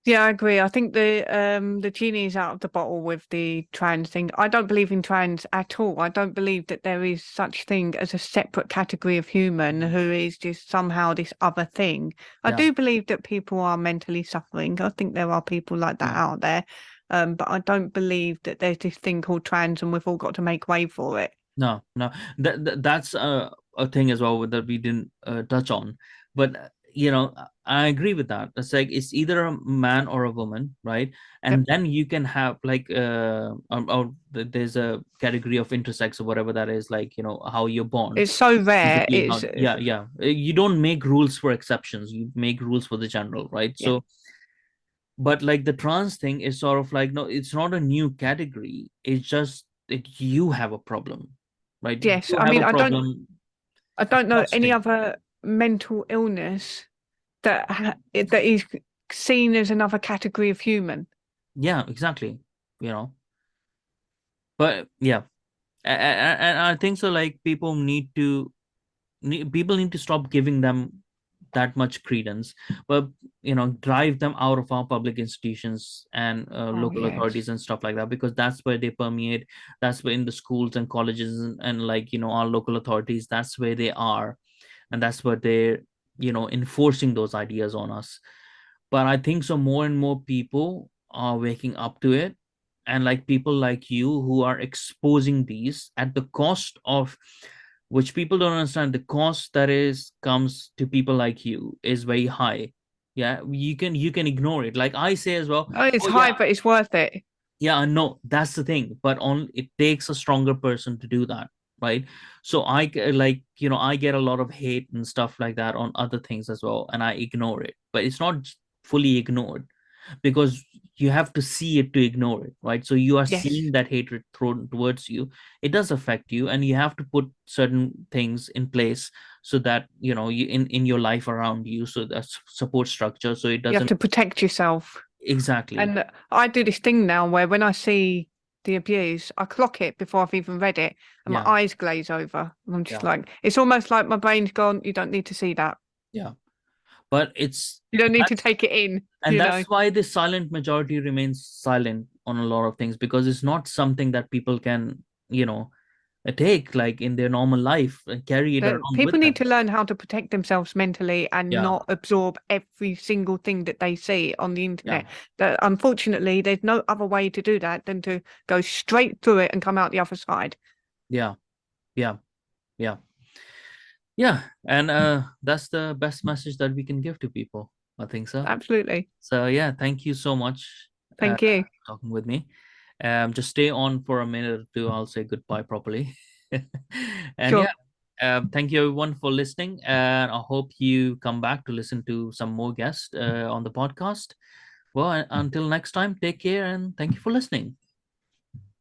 Yeah, I agree. I think the genie is out of the bottle with the trans thing. I don't believe in trans at all. I don't believe that there is such thing as a separate category of human who is just somehow this other thing. I Yeah, do believe that people are mentally suffering. I think there are people like that yeah. out there. But I don't believe that there's this thing called trans and we've all got to make way for it. No, no. That's a thing as well that we didn't touch on. But I agree with that. It's like it's either a man or a woman, right? Yep. And then you can have like there's a category of intersex or whatever that is, like how you're born. It's so rare. Basically, how, yeah, yeah. You don't make rules for exceptions. You make rules for the general, right? Yeah. So, but like the trans thing is sort of like, no, it's not a new category. It's just that you have a problem, right? Yes. You I have mean, a problem I don't know any trusting. other mental illness that is seen as another category of human. Yeah, exactly. You know, but yeah, and I think so. Like people need to stop giving them that much credence, but drive them out of our public institutions and Oh local yes. authorities and stuff like that, because that's where they permeate. That's where in the schools and colleges and like our local authorities, that's where they are, and that's what they're enforcing those ideas on us. But I think so more and more people are waking up to it, and like people like you who are exposing these at the cost of, which people don't understand, the cost that is comes to people like you is very high. Yeah, you can ignore it, like I say as well. Oh, it's Oh high, yeah, but it's worth it. yeah, I know, that's the thing, but on it takes a stronger person to do that, right? So like I get a lot of hate and stuff like that on other things as well, and I ignore it, but it's not fully ignored, because you have to see it to ignore it, right? So you are Yes. seeing that hatred thrown towards you. It does affect you, and you have to put certain things in place so that you in your life around you, so that's support structure, so it You have doesn't. to protect yourself. Exactly. And I do this thing now where when I see the abuse, I clock it before I've even read it, and my Yeah. eyes glaze over. And I'm just Yeah. like, it's almost like my brain's gone. You don't need to see that. Yeah. But You don't need to that's take it in. and that's why the silent majority remains silent on a lot of things, because it's not something that people can, take like in their normal life and carry it That around people with them. need to learn how to protect themselves mentally and Yeah. not absorb every single thing that they see on the Yeah. internet. That unfortunately, there's no other way to do that than to go straight through it and come out the other side. Yeah. Yeah. Yeah. Yeah. And that's the best message that we can give to people. I think so. Absolutely. So yeah, thank you so much Thank you. talking with me. Just stay on for a minute or two. I'll say goodbye properly. And Sure. yeah, thank you everyone for listening. And I hope you come back to listen to some more guests on the podcast. Well, until next time, take care and thank you for listening.